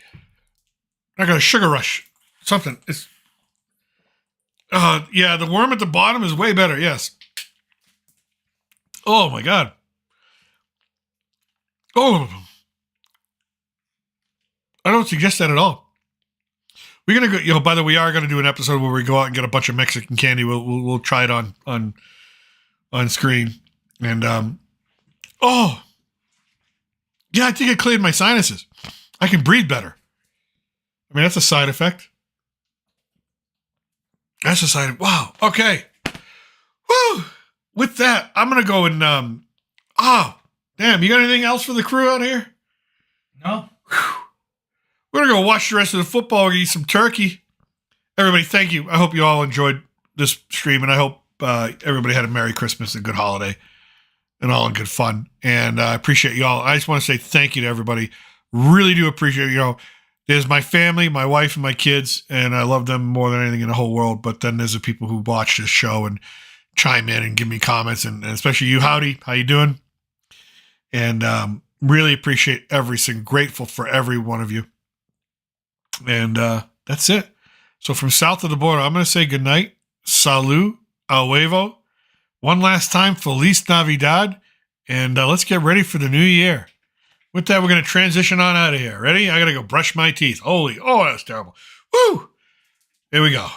I got a sugar rush. Something. Yeah, the worm at the bottom is way better. Yes. Oh my God. Oh, I don't suggest that at all. We're gonna go. By the way, we are gonna do an episode where we go out and get a bunch of Mexican candy. We'll try it on screen. And oh, yeah, I think it cleared my sinuses. I can breathe better. I mean, that's a side effect. That's a side. Wow. Okay. Woo. With that, I'm gonna go and damn. You got anything else for the crew out here? No. Whew. We're gonna go watch the rest of the football. We're gonna eat some turkey. Everybody, thank you. I hope you all enjoyed this stream, and I hope everybody had a Merry Christmas and a good holiday, and all in good fun. And I appreciate you all. I just want to say thank you to everybody. Really do appreciate there's my family, my wife, and my kids, and I love them more than anything in the whole world. But then there's the people who watch this show and chime in and give me comments, and especially you, Howdy. How you doing? And really appreciate everything. Grateful for every one of you. And that's it. So from south of the border, I'm going to say goodnight. Salud. Al huevo. One last time, Feliz Navidad. And let's get ready for the new year. With that, we're going to transition on out of here. Ready? I got to go brush my teeth. Oh, that's terrible. Woo! Here we go.